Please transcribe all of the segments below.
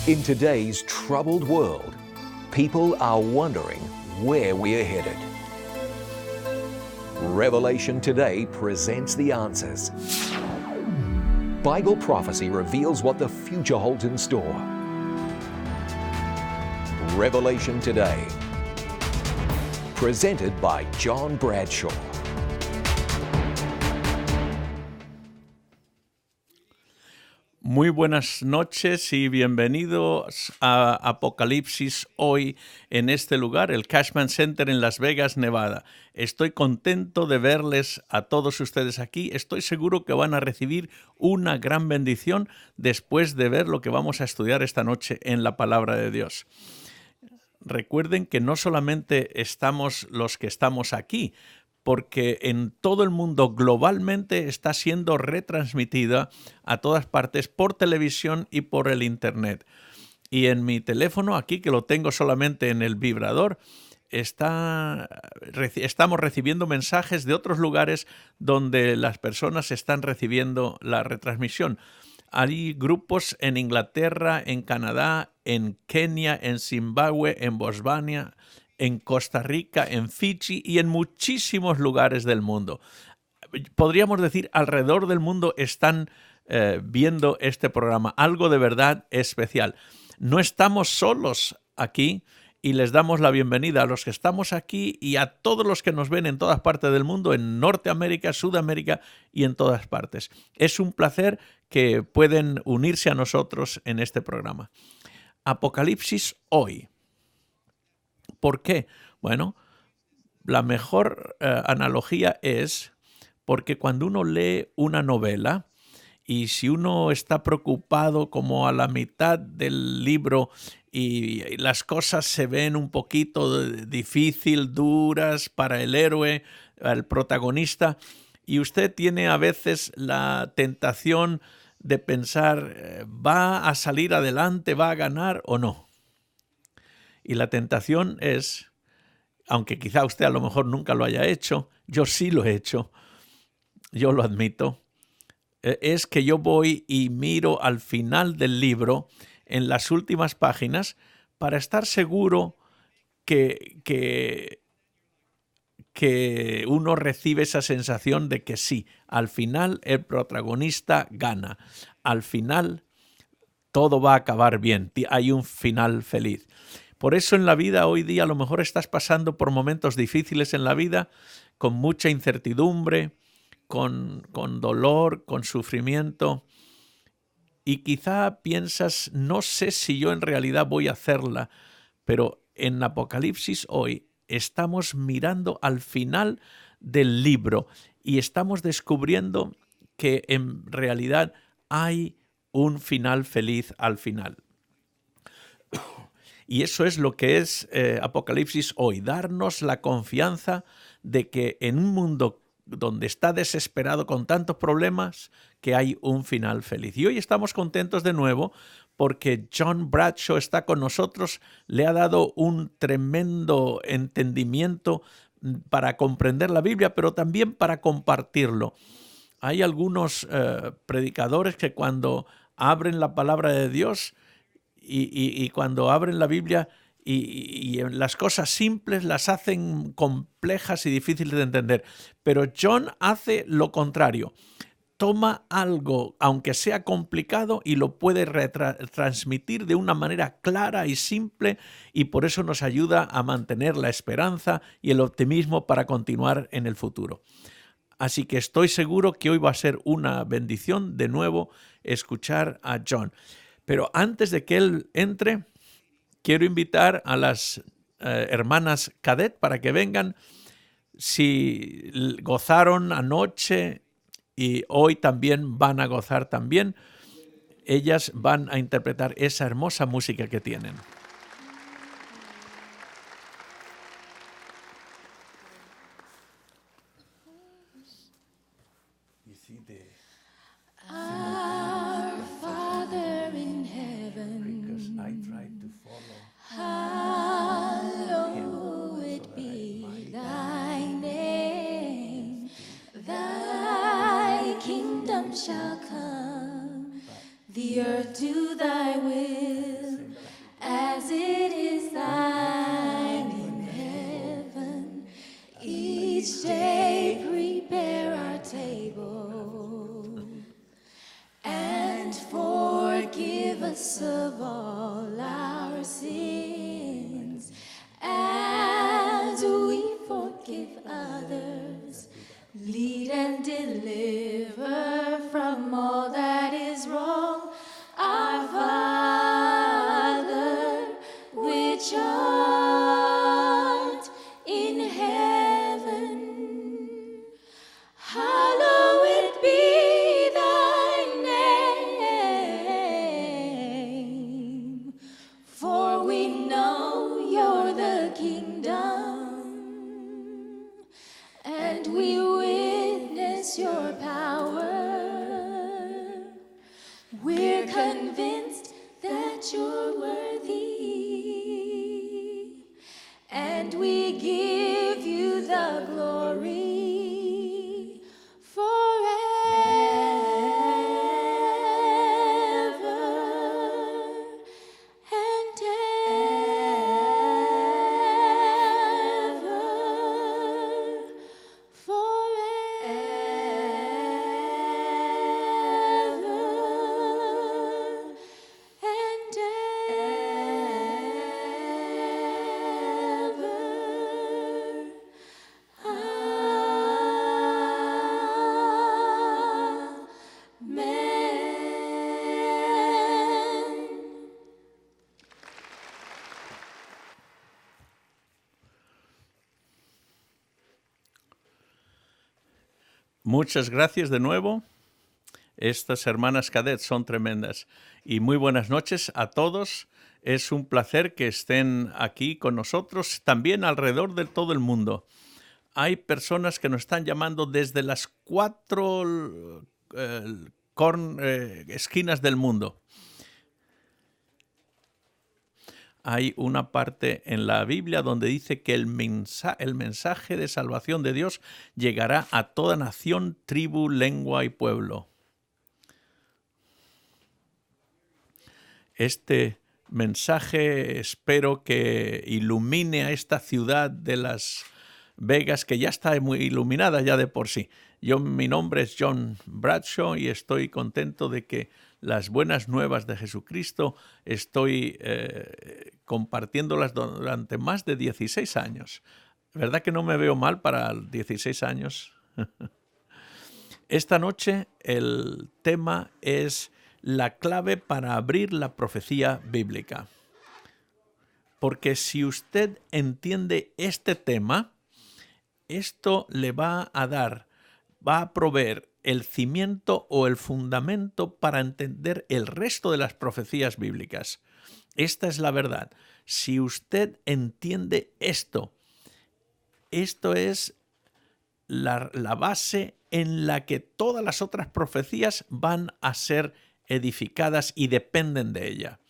In today's troubled world, people are wondering where we are headed. Revelation Today presents the answers. Bible prophecy reveals what the future holds in store. Revelation Today, presented by John Bradshaw. Muy buenas noches y bienvenidos a Apocalipsis hoy en este lugar, el Cashman Center en Las Vegas, Nevada. Estoy contento de verles a todos ustedes aquí. Estoy seguro que van a recibir una gran bendición después de ver lo que vamos a estudiar esta noche en la Palabra de Dios. Recuerden que no solamente estamos los que estamos aquí, porque en todo el mundo globalmente está siendo retransmitida a todas partes por televisión y por el Internet. Y en mi teléfono, aquí que lo tengo solamente en el vibrador, estamos recibiendo mensajes de otros lugares donde las personas están recibiendo la retransmisión. Hay grupos en Inglaterra, en Canadá, en Kenia, en Zimbabue, en Botswana, en Costa Rica, en Fiji y en muchísimos lugares del mundo. Podríamos decir, alrededor del mundo están viendo este programa, algo de verdad especial. No estamos solos aquí y les damos la bienvenida a los que estamos aquí y a todos los que nos ven en todas partes del mundo, en Norteamérica, Sudamérica y en todas partes. Es un placer que pueden unirse a nosotros en este programa. Apocalipsis hoy. ¿Por qué? Bueno, la mejor analogía es porque cuando uno lee una novela y si uno está preocupado como a la mitad del libro y las cosas se ven un poquito difícil, duras para el héroe, el protagonista, y usted tiene a veces la tentación de pensar, ¿va a salir adelante, va a ganar o no? Y la tentación es, aunque quizá usted a lo mejor nunca lo haya hecho, yo sí lo he hecho, yo lo admito, es que yo voy y miro al final del libro, en las últimas páginas, para estar seguro que uno recibe esa sensación de que sí, al final el protagonista gana, al final todo va a acabar bien, hay un final feliz. Por eso en la vida hoy día a lo mejor estás pasando por momentos difíciles en la vida, con mucha incertidumbre, con dolor, con sufrimiento, y quizá piensas, no sé si yo en realidad voy a hacerla, pero en Apocalipsis hoy estamos mirando al final del libro y estamos descubriendo que en realidad hay un final feliz al final. Y eso es lo que es Apocalipsis hoy, darnos la confianza de que en un mundo donde está desesperado con tantos problemas, que hay un final feliz. Y hoy estamos contentos de nuevo porque John Bradshaw está con nosotros, le ha dado un tremendo entendimiento para comprender la Biblia, pero también para compartirlo. Hay algunos predicadores que cuando abren la palabra de Dios y cuando abren la Biblia y las cosas simples las hacen complejas y difíciles de entender. Pero John hace lo contrario. Toma algo, aunque sea complicado, y lo puede transmitir de una manera clara y simple, y por eso nos ayuda a mantener la esperanza y el optimismo para continuar en el futuro. Así que estoy seguro que hoy va a ser una bendición de nuevo escuchar a John. Pero antes de que él entre, quiero invitar a las hermanas Cadet para que vengan. Si gozaron anoche y hoy también van a gozar también, ellas van a interpretar esa hermosa música que tienen. Our Father in heaven, hallowed be thy name. Thy kingdom shall come, the earth do thy will. Each day prepare our table and forgive us of all our sins as we forgive others. Lead and deliver from all that is wrong. Our Father, which art in heaven, hallowed be thy name. For we know you're the kingdom, and we witness your power. We're convinced that you're worthy, and we give you the glory forever and ever. Forever and ever. Amen. Muchas gracias de nuevo. Estas hermanas Cadet son tremendas. Y muy buenas noches a todos. Es un placer que estén aquí con nosotros, también alrededor de todo el mundo. Hay personas que nos están llamando desde las 4 esquinas del mundo. Hay una parte en la Biblia donde dice que el mensaje de salvación de Dios llegará a toda nación, tribu, lengua y pueblo. Este mensaje espero que ilumine a esta ciudad de Las Vegas, que ya está muy iluminada ya de por sí. Mi nombre es John Bradshaw y estoy contento de que las buenas nuevas de Jesucristo estoy compartiéndolas durante más de 16 años. ¿Verdad que no me veo mal para 16 años? Esta noche el tema es la clave para abrir la profecía bíblica. Porque si usted entiende este tema, esto le va a proveer el cimiento o el fundamento para entender el resto de las profecías bíblicas. Esta es la verdad. Si usted entiende esto es la base en la que todas las otras profecías van a ser edificadas y dependen de ella.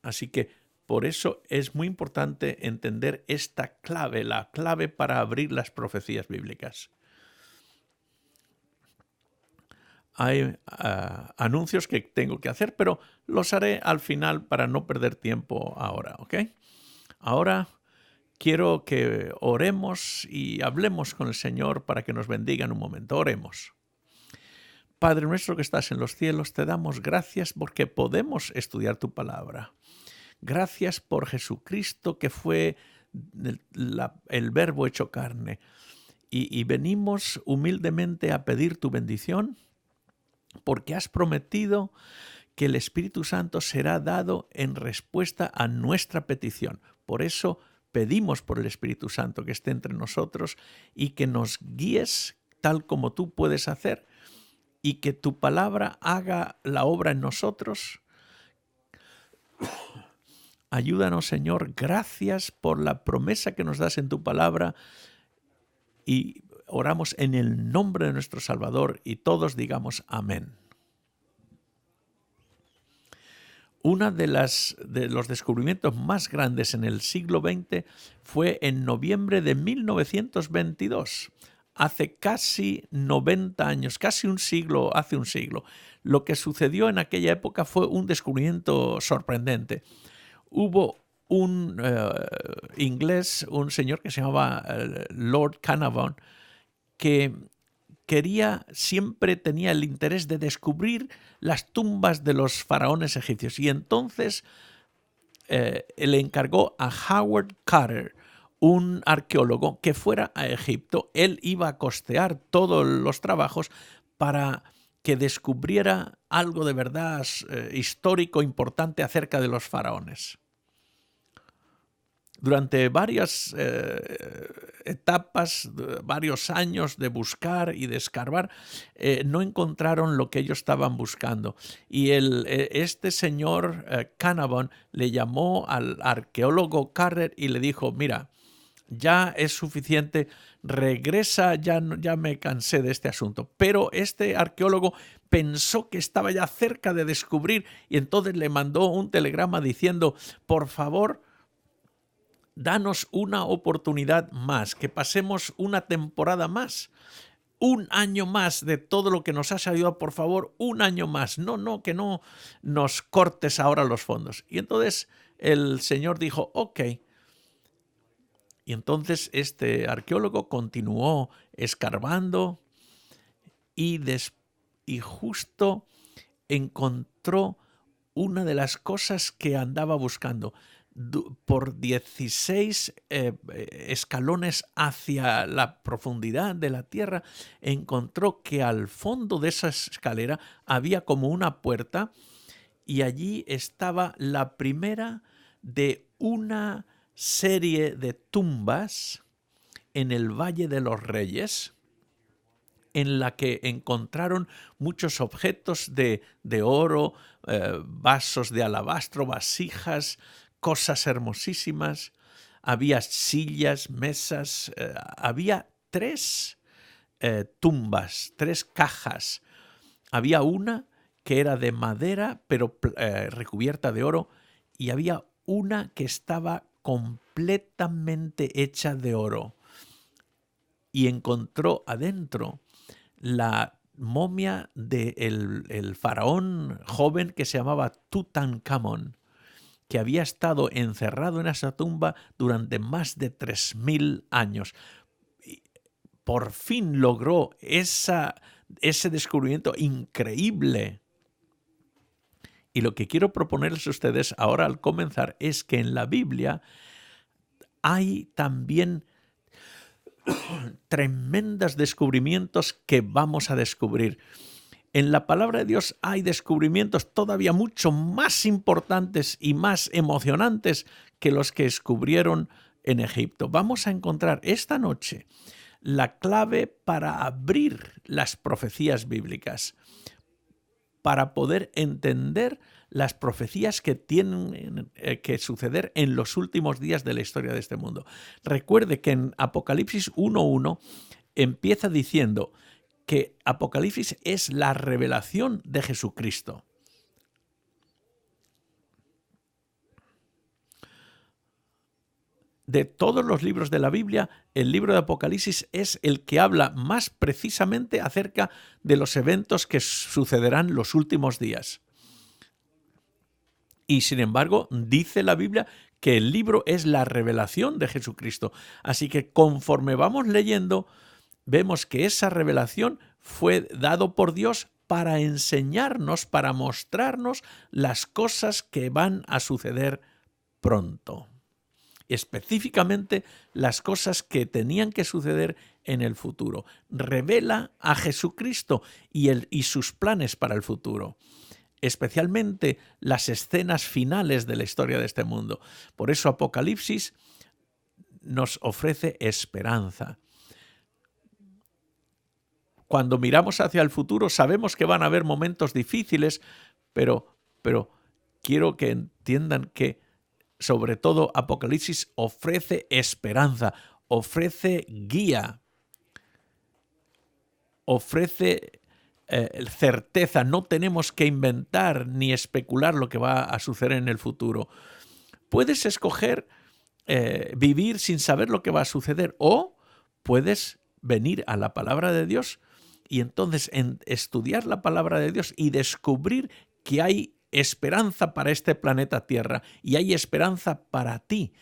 Así que por eso es muy importante entender esta clave, la clave para abrir las profecías bíblicas. Hay anuncios que tengo que hacer, pero los haré al final para no perder tiempo ahora, ¿ok? Ahora quiero que oremos y hablemos con el Señor para que nos bendiga en un momento. Oremos. Padre nuestro que estás en los cielos, te damos gracias porque podemos estudiar tu palabra. Gracias por Jesucristo que fue el Verbo hecho carne. Y venimos humildemente a pedir tu bendición porque has prometido que el Espíritu Santo será dado en respuesta a nuestra petición. Por eso pedimos por el Espíritu Santo que esté entre nosotros y que nos guíes tal como tú puedes hacer y que tu palabra haga la obra en nosotros. Ayúdanos, Señor, gracias por la promesa que nos das en tu palabra y oramos en el nombre de nuestro Salvador y todos digamos amén. Uno de los descubrimientos más grandes en el siglo XX fue en noviembre de 1922, hace casi 90 años, hace un siglo. Lo que sucedió en aquella época fue un descubrimiento sorprendente. Hubo un inglés, un señor que se llamaba Lord Carnarvon, que siempre tenía el interés de descubrir las tumbas de los faraones egipcios. Y entonces le encargó a Howard Carter, un arqueólogo, que fuera a Egipto. Él iba a costear todos los trabajos para que descubriera algo de verdad histórico importante acerca de los faraones. Durante varias etapas, varios años de buscar y de escarbar, no encontraron lo que ellos estaban buscando. Y este señor Carnarvon le llamó al arqueólogo Carter y le dijo: mira, ya es suficiente, regresa, ya me cansé de este asunto. Pero este arqueólogo pensó que estaba ya cerca de descubrir y entonces le mandó un telegrama diciendo: por favor, danos una oportunidad más, que pasemos una temporada más, un año más de todo lo que nos has ayudado, por favor, un año más. No, que no nos cortes ahora los fondos. Y entonces el señor dijo: ok. Y entonces este arqueólogo continuó escarbando y justo encontró una de las cosas que andaba buscando. Por 16 escalones hacia la profundidad de la tierra, encontró que al fondo de esa escalera había como una puerta, y allí estaba la primera de una serie de tumbas en el Valle de los Reyes, en la que encontraron muchos objetos de oro, vasos de alabastro, vasijas, cosas hermosísimas. Había sillas, mesas, había 3 tumbas, 3 cajas. Había una que era de madera, pero recubierta de oro, y había una que estaba completamente hecha de oro. Y encontró adentro la momia del faraón joven que se llamaba Tutankamón, que había estado encerrado en esa tumba durante más de 3000 años. Por fin logró ese descubrimiento increíble. Y lo que quiero proponerles a ustedes ahora al comenzar es que en la Biblia hay también tremendos descubrimientos que vamos a descubrir. En la palabra de Dios hay descubrimientos todavía mucho más importantes y más emocionantes que los que descubrieron en Egipto. Vamos a encontrar esta noche la clave para abrir las profecías bíblicas, para poder entender las profecías que tienen que suceder en los últimos días de la historia de este mundo. Recuerde que en Apocalipsis 1:1 empieza diciendo que Apocalipsis es la revelación de Jesucristo. De todos los libros de la Biblia, el libro de Apocalipsis es el que habla más precisamente acerca de los eventos que sucederán los últimos días. Y sin embargo, dice la Biblia que el libro es la revelación de Jesucristo. Así que conforme vamos leyendo, vemos que esa revelación fue dado por Dios para enseñarnos, para mostrarnos las cosas que van a suceder pronto. Específicamente las cosas que tenían que suceder en el futuro. Revela a Jesucristo y sus planes para el futuro. Especialmente las escenas finales de la historia de este mundo. Por eso Apocalipsis nos ofrece esperanza. Cuando miramos hacia el futuro sabemos que van a haber momentos difíciles, pero quiero que entiendan que sobre todo Apocalipsis ofrece esperanza, ofrece guía, ofrece certeza. No tenemos que inventar ni especular lo que va a suceder en el futuro. Puedes escoger vivir sin saber lo que va a suceder, o puedes venir a la palabra de Dios y entonces estudiar la palabra de Dios y descubrir que hay esperanza para este planeta Tierra y hay esperanza para ti,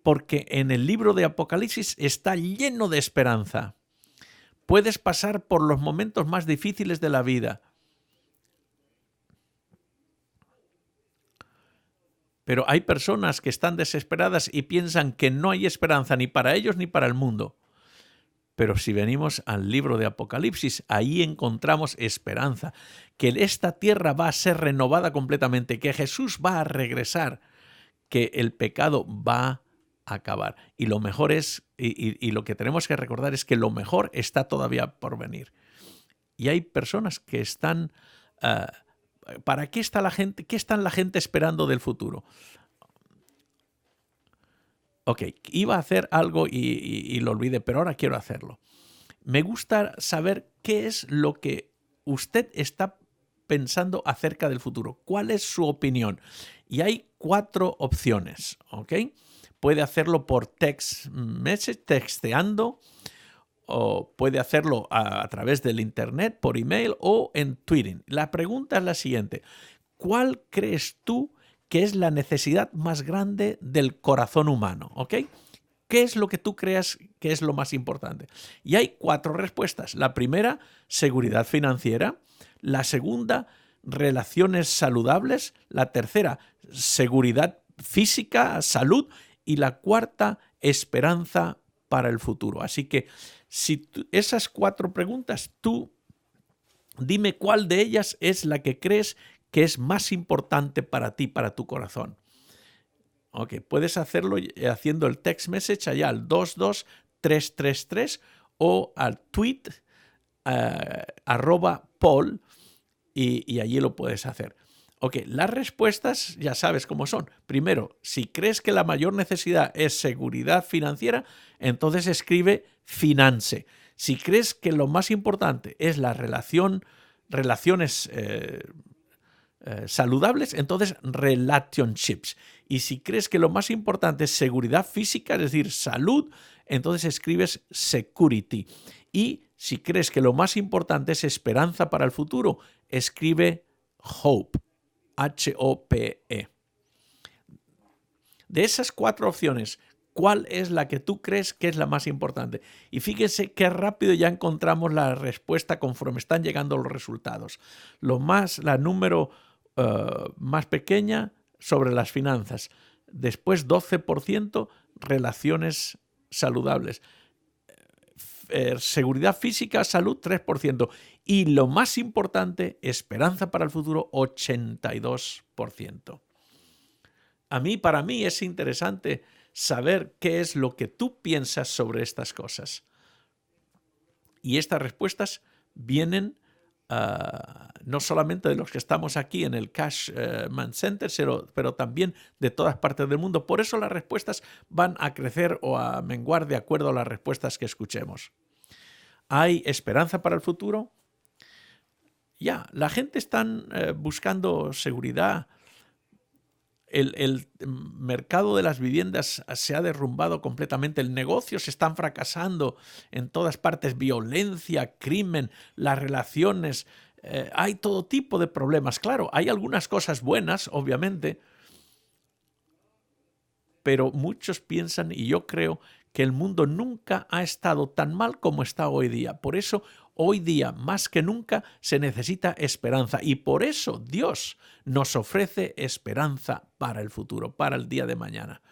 porque en el libro de Apocalipsis está lleno de esperanza. Puedes pasar por los momentos más difíciles de la vida, pero hay personas que están desesperadas y piensan que no hay esperanza ni para ellos ni para el mundo. Pero si venimos al libro de Apocalipsis, ahí encontramos esperanza, que esta tierra va a ser renovada completamente, que Jesús va a regresar, que el pecado va a acabar. Y lo mejor es, y lo que tenemos que recordar es que lo mejor está todavía por venir. Y hay personas que están... ¿para qué está la gente? ¿Qué está la gente esperando del futuro? Ok, iba a hacer algo y lo olvidé, pero ahora quiero hacerlo. Me gusta saber qué es lo que usted está pensando acerca del futuro. ¿Cuál es su opinión? Y hay 4 opciones, ¿ok? Puede hacerlo por text message, texteando, o puede hacerlo a través del internet, por email o en Twitter. La pregunta es la siguiente. ¿Cuál crees tú que es la necesidad más grande del corazón humano? ¿Ok? ¿Qué es lo que tú creas que es lo más importante? Y hay 4 respuestas. La primera, seguridad financiera. La segunda, relaciones saludables. La tercera, seguridad física, salud. Y la cuarta, esperanza para el futuro. Así que si esas 4 preguntas, tú dime cuál de ellas es la que crees que es más importante para ti, para tu corazón. Ok, puedes hacerlo haciendo el text message allá al 22333 o al tweet @Paul y allí lo puedes hacer. Ok, las respuestas ya sabes cómo son. Primero, si crees que la mayor necesidad es seguridad financiera, entonces escribe finance. Si crees que lo más importante es la relaciones saludables, entonces relationships. Y si crees que lo más importante es seguridad física, es decir, salud, entonces escribes security. Y si crees que lo más importante es esperanza para el futuro, escribe hope. H-O-P-E. De esas 4 opciones, ¿cuál es la que tú crees que es la más importante? Y fíjense qué rápido ya encontramos la respuesta conforme están llegando los resultados. La número más pequeña sobre las finanzas. Después 12% relaciones saludables. Seguridad física, salud 3%. Y lo más importante, esperanza para el futuro 82%. Para mí es interesante saber qué es lo que tú piensas sobre estas cosas. Y estas respuestas vienen no solamente de los que estamos aquí en el Cashman Center, pero también de todas partes del mundo. Por eso las respuestas van a crecer o a menguar de acuerdo a las respuestas que escuchemos. ¿Hay esperanza para el futuro? Ya, la gente está buscando seguridad. El mercado de las viviendas se ha derrumbado completamente. El negocio se están fracasando en todas partes. Violencia, crimen, las relaciones. Hay todo tipo de problemas. Claro, hay algunas cosas buenas, obviamente, pero muchos piensan, y yo creo, que el mundo nunca ha estado tan mal como está hoy día. Por eso, hoy día, más que nunca, se necesita esperanza. Y por eso Dios nos ofrece esperanza para el futuro, para el día de mañana.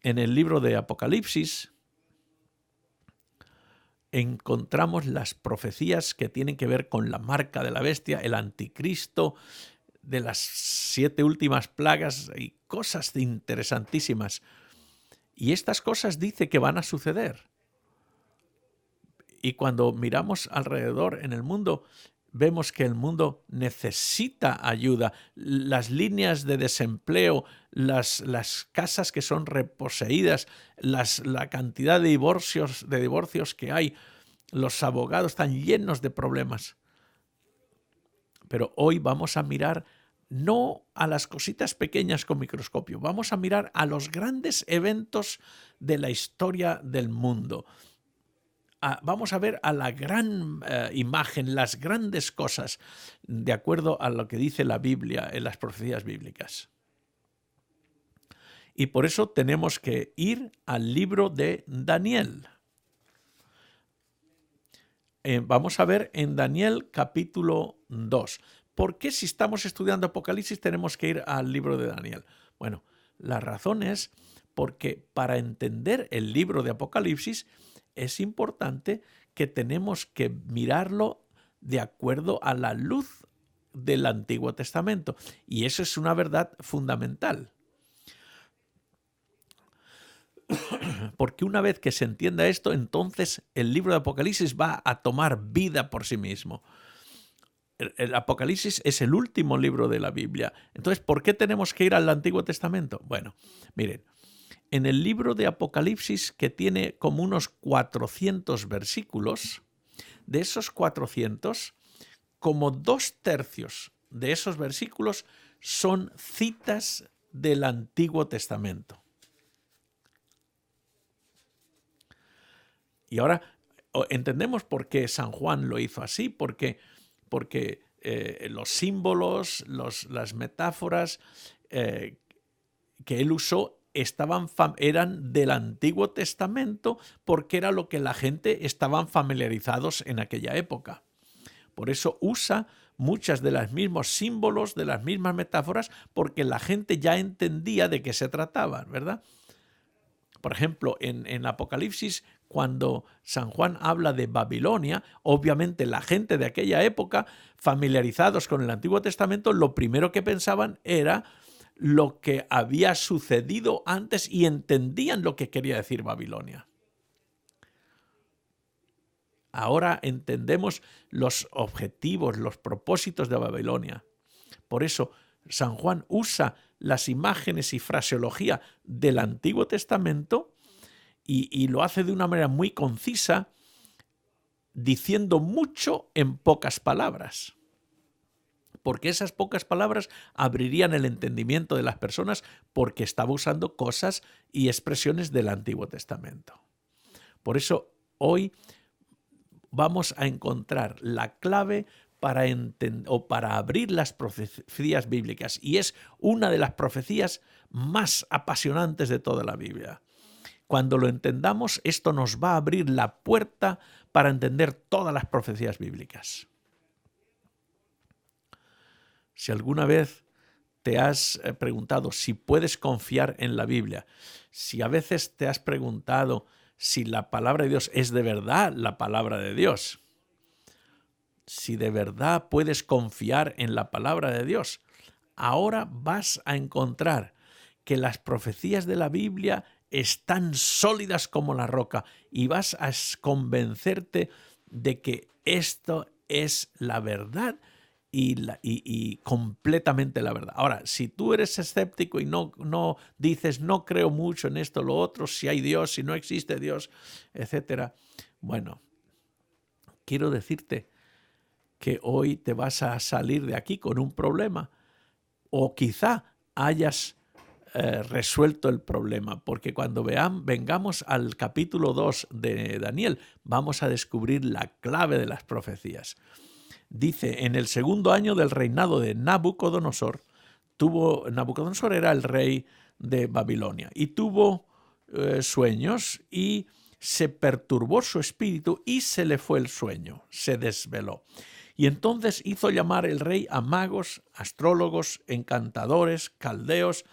En el libro de Apocalipsis encontramos las profecías que tienen que ver con la marca de la bestia, el anticristo, de las 7 últimas plagas y cosas interesantísimas. Y estas cosas dice que van a suceder. Y cuando miramos alrededor en el mundo, vemos que el mundo necesita ayuda. Las líneas de desempleo, las casas que son reposeídas, la cantidad de divorcios que hay, los abogados están llenos de problemas. Pero hoy vamos a mirar no a las cositas pequeñas con microscopio, vamos a mirar a los grandes eventos de la historia del mundo. vamos a ver a la gran imagen, las grandes cosas, de acuerdo a lo que dice la Biblia en las profecías bíblicas. Y por eso tenemos que ir al libro de Daniel. Vamos a ver en Daniel capítulo 2. ¿Por qué si estamos estudiando Apocalipsis tenemos que ir al libro de Daniel? Bueno, la razón es porque para entender el libro de Apocalipsis es importante que tenemos que mirarlo de acuerdo a la luz del Antiguo Testamento. Y eso es una verdad fundamental. Porque una vez que se entienda esto, entonces el libro de Apocalipsis va a tomar vida por sí mismo. El Apocalipsis es el último libro de la Biblia. Entonces, ¿por qué tenemos que ir al Antiguo Testamento? Bueno, miren, en el libro de Apocalipsis, que tiene como unos 400 versículos, de esos 400, como 2/3 de esos versículos son citas del Antiguo Testamento. Y ahora entendemos por qué San Juan lo hizo así, porque los símbolos, las metáforas que él usó eran del Antiguo Testamento, porque era lo que la gente estaban familiarizados en aquella época. Por eso usa muchas de los mismos símbolos, de las mismas metáforas, porque la gente ya entendía de qué se trataba, ¿verdad? Por ejemplo, en Apocalipsis, cuando San Juan habla de Babilonia, obviamente la gente de aquella época, familiarizados con el Antiguo Testamento, lo primero que pensaban era lo que había sucedido antes y entendían lo que quería decir Babilonia. Ahora entendemos los objetivos, los propósitos de Babilonia. Por eso San Juan usa las imágenes y fraseología del Antiguo Testamento y lo hace de una manera muy concisa, diciendo mucho en pocas palabras. Porque esas pocas palabras abrirían el entendimiento de las personas, porque estaba usando cosas y expresiones del Antiguo Testamento. Por eso hoy vamos a encontrar la clave para abrir las profecías bíblicas, y es una de las profecías más apasionantes de toda la Biblia. Cuando lo entendamos, esto nos va a abrir la puerta para entender todas las profecías bíblicas. Si alguna vez te has preguntado si puedes confiar en la Biblia, si a veces te has preguntado si la palabra de Dios es de verdad la palabra de Dios, si de verdad puedes confiar en la palabra de Dios, ahora vas a encontrar que las profecías de la Biblia están sólidas como la roca y vas a convencerte de que esto es la verdad y completamente la verdad. Ahora, si tú eres escéptico y no dices no creo mucho en esto, lo otro, si hay Dios, si no existe Dios, etcétera, bueno, quiero decirte que hoy te vas a salir de aquí con un problema, o quizá hayas resuelto el problema, porque cuando vengamos al capítulo 2 de Daniel, vamos a descubrir la clave de las profecías. Dice, en el segundo año del reinado de Nabucodonosor, Nabucodonosor era el rey de Babilonia, y tuvo sueños, y se perturbó su espíritu, y se le fue el sueño, se desveló. Y entonces hizo llamar el rey a magos, astrólogos, encantadores, caldeos,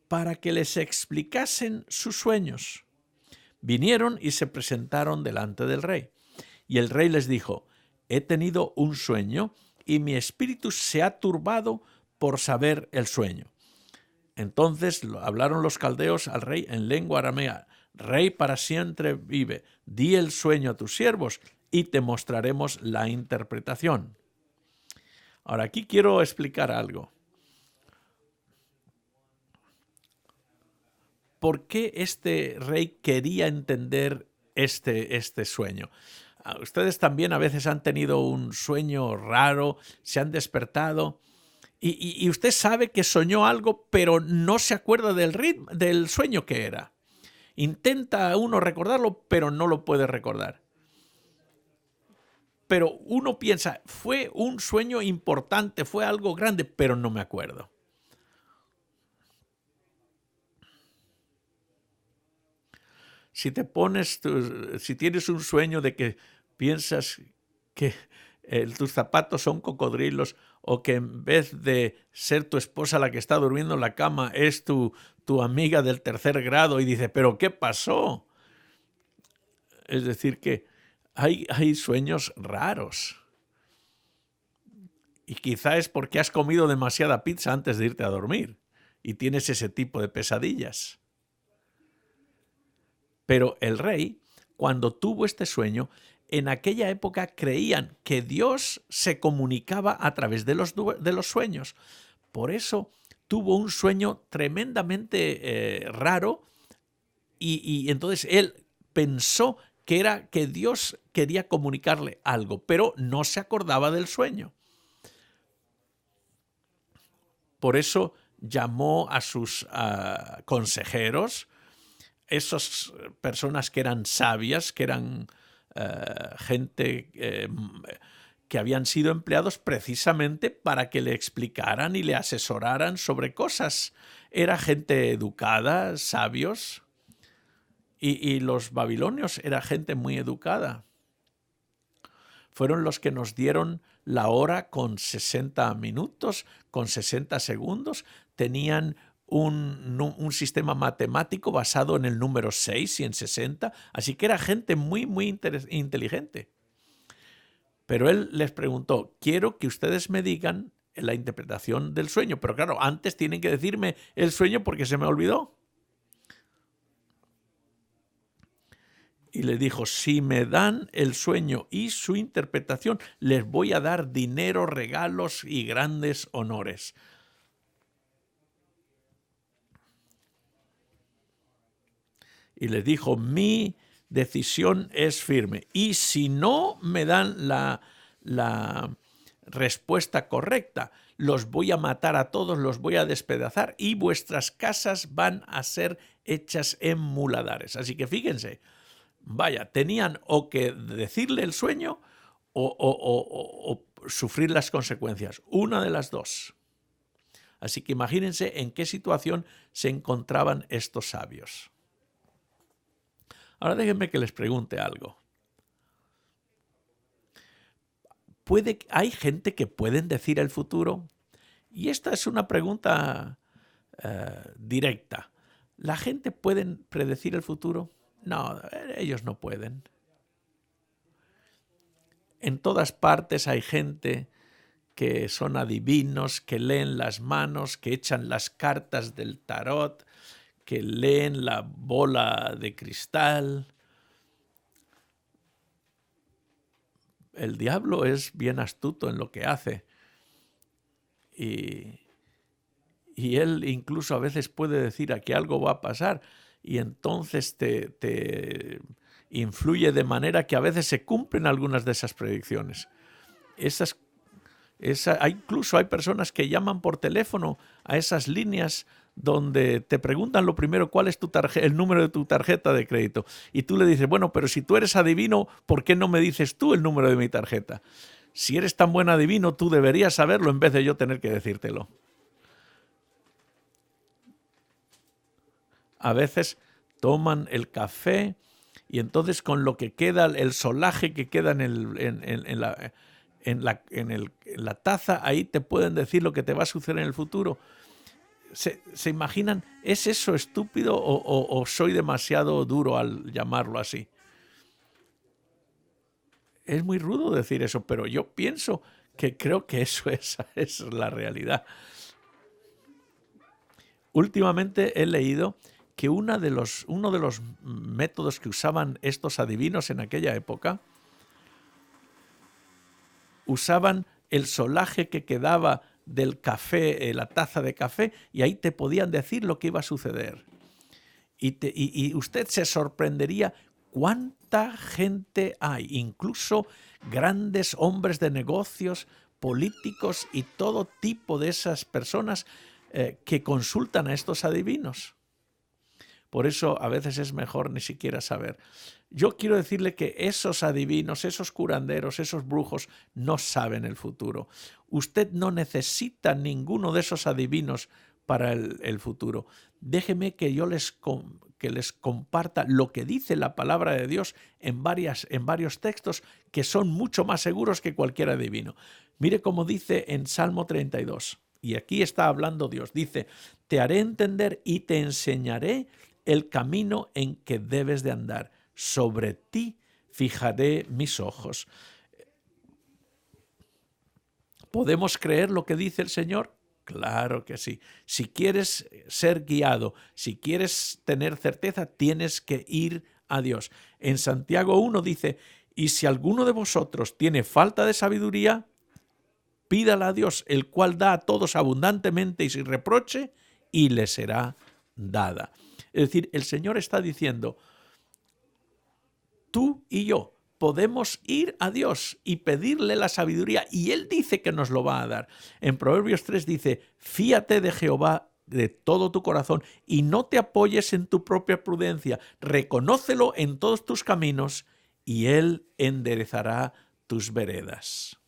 para que les explicasen sus sueños. Vinieron y se presentaron delante del rey. Y el rey les dijo, he tenido un sueño y mi espíritu se ha turbado por saber el sueño. Entonces hablaron los caldeos al rey en lengua aramea. Rey, para siempre vive, di el sueño a tus siervos y te mostraremos la interpretación. Ahora, aquí quiero explicar algo. ¿Por qué este rey quería entender este sueño? Ustedes también a veces han tenido un sueño raro, se han despertado y usted sabe que soñó algo, pero no se acuerda del sueño que era. Intenta uno recordarlo, pero no lo puede recordar. pero uno piensa, fue un sueño importante, fue algo grande, pero no me acuerdo. Si tienes un sueño de que piensas que tus zapatos son cocodrilos o que en vez de ser tu esposa la que está durmiendo en la cama es tu amiga del tercer grado y dice, ¿pero qué pasó? Es decir, que hay sueños raros. Y quizá es porque has comido demasiada pizza antes de irte a dormir y tienes ese tipo de pesadillas. Pero el rey, cuando tuvo este sueño, en aquella época creían que Dios se comunicaba a través de los sueños. Por eso tuvo un sueño tremendamente raro y entonces él pensó que era que Dios quería comunicarle algo, pero no se acordaba del sueño. Por eso llamó a sus consejeros, esas personas que eran sabias, que eran gente que habían sido empleados precisamente para que le explicaran y le asesoraran sobre cosas. Era gente educada, sabios, y los babilonios era gente muy educada. Fueron los que nos dieron la hora con 60 minutos, con 60 segundos. Tenían un sistema matemático basado en el número 6 y en 60. Así que era gente muy, muy inteligente. Pero él les preguntó, quiero que ustedes me digan la interpretación del sueño. Pero claro, antes tienen que decirme el sueño porque se me olvidó. Y le dijo, si me dan el sueño y su interpretación, les voy a dar dinero, regalos y grandes honores. Y les dijo, mi decisión es firme. Y si no me dan la respuesta correcta, los voy a matar a todos, los voy a despedazar y vuestras casas van a ser hechas en muladares. Así que fíjense, vaya, tenían o que decirle el sueño o sufrir las consecuencias. Una de las dos. Así que imagínense en qué situación se encontraban estos sabios. Ahora déjenme que les pregunte algo. ¿Hay gente que pueden decir el futuro? Y esta es una pregunta directa. ¿La gente puede predecir el futuro? No, ellos no pueden. En todas partes hay gente que son adivinos, que leen las manos, que echan las cartas del tarot, que leen la bola de cristal. El diablo es bien astuto en lo que hace. Y él incluso a veces puede decir a que algo va a pasar y entonces te influye de manera que a veces se cumplen algunas de esas predicciones. Incluso hay personas que llaman por teléfono a esas líneas donde te preguntan lo primero cuál es el número de tu tarjeta de crédito. Y tú le dices, bueno, pero si tú eres adivino, ¿por qué no me dices tú el número de mi tarjeta? Si eres tan buen adivino, tú deberías saberlo en vez de yo tener que decírtelo. A veces toman el café y entonces con lo que queda, el solaje que queda en la taza, ahí te pueden decir lo que te va a suceder en el futuro. ¿Se imaginan? ¿Es eso estúpido o soy demasiado duro al llamarlo así? Es muy rudo decir eso, pero yo pienso que creo que eso es la realidad. Últimamente he leído que uno de los métodos que usaban estos adivinos en aquella época, usaban el solaje que quedaba del café, la taza de café, y ahí te podían decir lo que iba a suceder. Y usted se sorprendería cuánta gente hay, incluso grandes hombres de negocios, políticos y todo tipo de esas personas que consultan a estos adivinos. Por eso a veces es mejor ni siquiera saber. Yo quiero decirle que esos adivinos, esos curanderos, esos brujos no saben el futuro. Usted no necesita ninguno de esos adivinos para el futuro. Déjeme que yo les comparta lo que dice la palabra de Dios en varios textos que son mucho más seguros que cualquier adivino. Mire cómo dice en Salmo 32, y aquí está hablando Dios. Dice, te haré entender y te enseñaré el camino en que debes de andar. Sobre ti fijaré mis ojos. ¿Podemos creer lo que dice el Señor? Claro que sí. Si quieres ser guiado, si quieres tener certeza, tienes que ir a Dios. En Santiago 1 dice, y si alguno de vosotros tiene falta de sabiduría, pídala a Dios, el cual da a todos abundantemente y sin reproche, y le será dada. Es decir, el Señor está diciendo, tú y yo podemos ir a Dios y pedirle la sabiduría y Él dice que nos lo va a dar. En Proverbios 3 dice, fíate de Jehová de todo tu corazón y no te apoyes en tu propia prudencia. Reconócelo en todos tus caminos y Él enderezará tus veredas.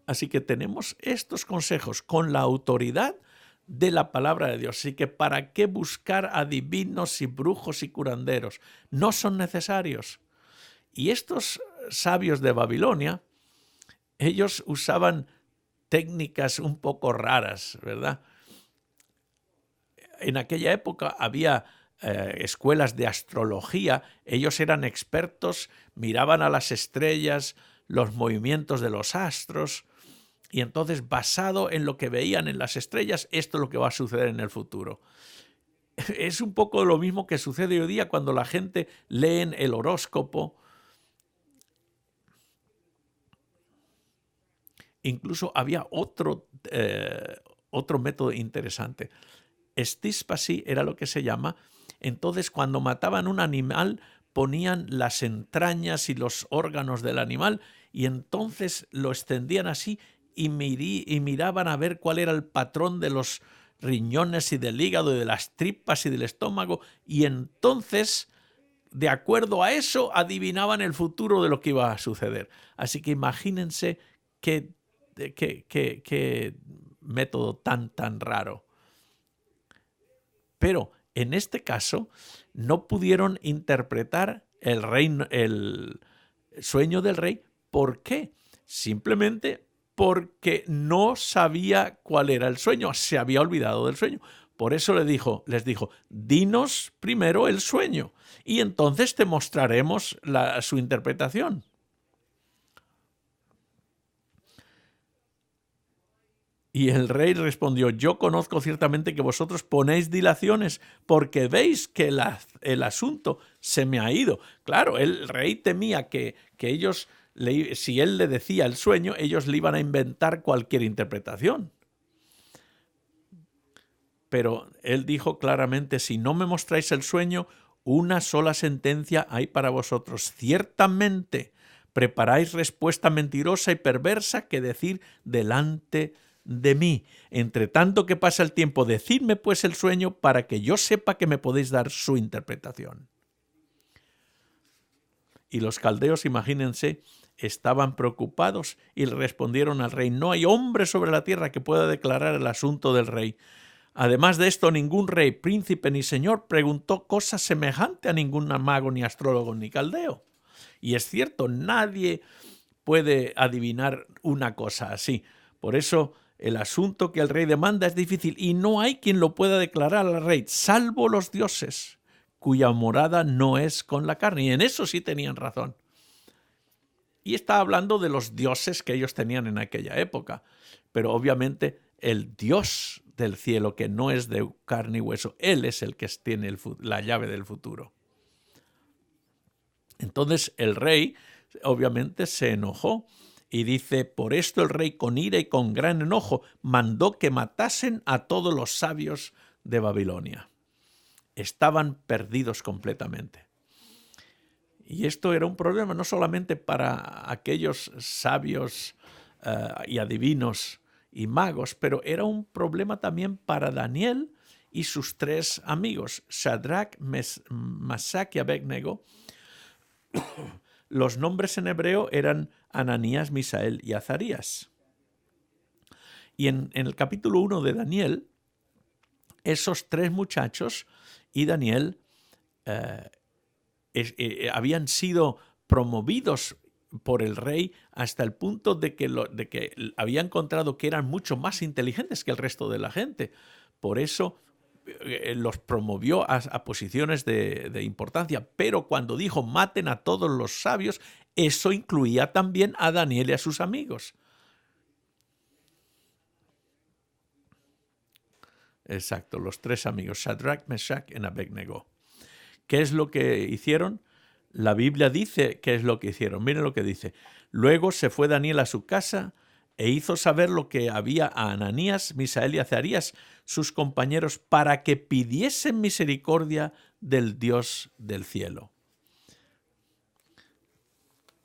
Así que tenemos estos consejos con la autoridad de la palabra de Dios. Así que ¿para qué buscar adivinos y brujos y curanderos? No son necesarios. Y estos sabios de Babilonia, ellos usaban técnicas un poco raras, ¿verdad? En aquella época había escuelas de astrología. Ellos eran expertos, miraban a las estrellas, los movimientos de los astros, y entonces, basado en lo que veían en las estrellas, esto es lo que va a suceder en el futuro. Es un poco lo mismo que sucede hoy día cuando la gente lee el horóscopo. Incluso había otro método interesante. Estíspasi era lo que se llama. Entonces, cuando mataban un animal, ponían las entrañas y los órganos del animal y entonces lo extendían así y miraban a ver cuál era el patrón de los riñones y del hígado y de las tripas y del estómago y entonces, de acuerdo a eso, adivinaban el futuro de lo que iba a suceder. Así que imagínense qué método tan raro. Pero en este caso no pudieron interpretar el sueño del rey. ¿Por qué? Simplemente porque no sabía cuál era el sueño, se había olvidado del sueño. Por eso les dijo, dinos primero el sueño y entonces te mostraremos su interpretación. Y el rey respondió, yo conozco ciertamente que vosotros ponéis dilaciones porque veis que el asunto se me ha ido. Claro, el rey temía que ellos, si él le decía el sueño, ellos le iban a inventar cualquier interpretación. Pero él dijo claramente, si no me mostráis el sueño, una sola sentencia hay para vosotros. Ciertamente preparáis respuesta mentirosa y perversa que decir delante de mí. Entre tanto que pasa el tiempo, decidme pues el sueño para que yo sepa que me podéis dar su interpretación. Y los caldeos, imagínense, estaban preocupados y le respondieron al rey, no hay hombre sobre la tierra que pueda declarar el asunto del rey. Además de esto, ningún rey, príncipe ni señor preguntó cosa semejante a ningún mago, ni astrólogo, ni caldeo. Y es cierto, nadie puede adivinar una cosa así. Por eso el asunto que el rey demanda es difícil y no hay quien lo pueda declarar al rey, salvo los dioses, cuya morada no es con la carne. Y en eso sí tenían razón. Y está hablando de los dioses que ellos tenían en aquella época. Pero obviamente el Dios del cielo, que no es de carne y hueso, Él es el que tiene la llave del futuro. Entonces el rey obviamente se enojó y dice, por esto el rey con ira y con gran enojo mandó que matasen a todos los sabios de Babilonia. Estaban perdidos completamente. Y esto era un problema no solamente para aquellos sabios y adivinos y magos, pero era un problema también para Daniel y sus 3 amigos, Shadrach, Mesach y Abednego. Los nombres en hebreo eran Ananías, Misael y Azarías. Y en el capítulo 1 de Daniel, esos 3 muchachos y Daniel habían sido promovidos por el rey hasta el punto de que había encontrado que eran mucho más inteligentes que el resto de la gente. Por eso los promovió a posiciones de importancia. Pero cuando dijo maten a todos los sabios, eso incluía también a Daniel y a sus amigos. Exacto, los 3 amigos, Shadrach, Mesach y Abednego. ¿Qué es lo que hicieron? La Biblia dice qué es lo que hicieron. Miren lo que dice. Luego se fue Daniel a su casa e hizo saber lo que había a Ananías, Misael y Azarías, sus compañeros, para que pidiesen misericordia del Dios del cielo,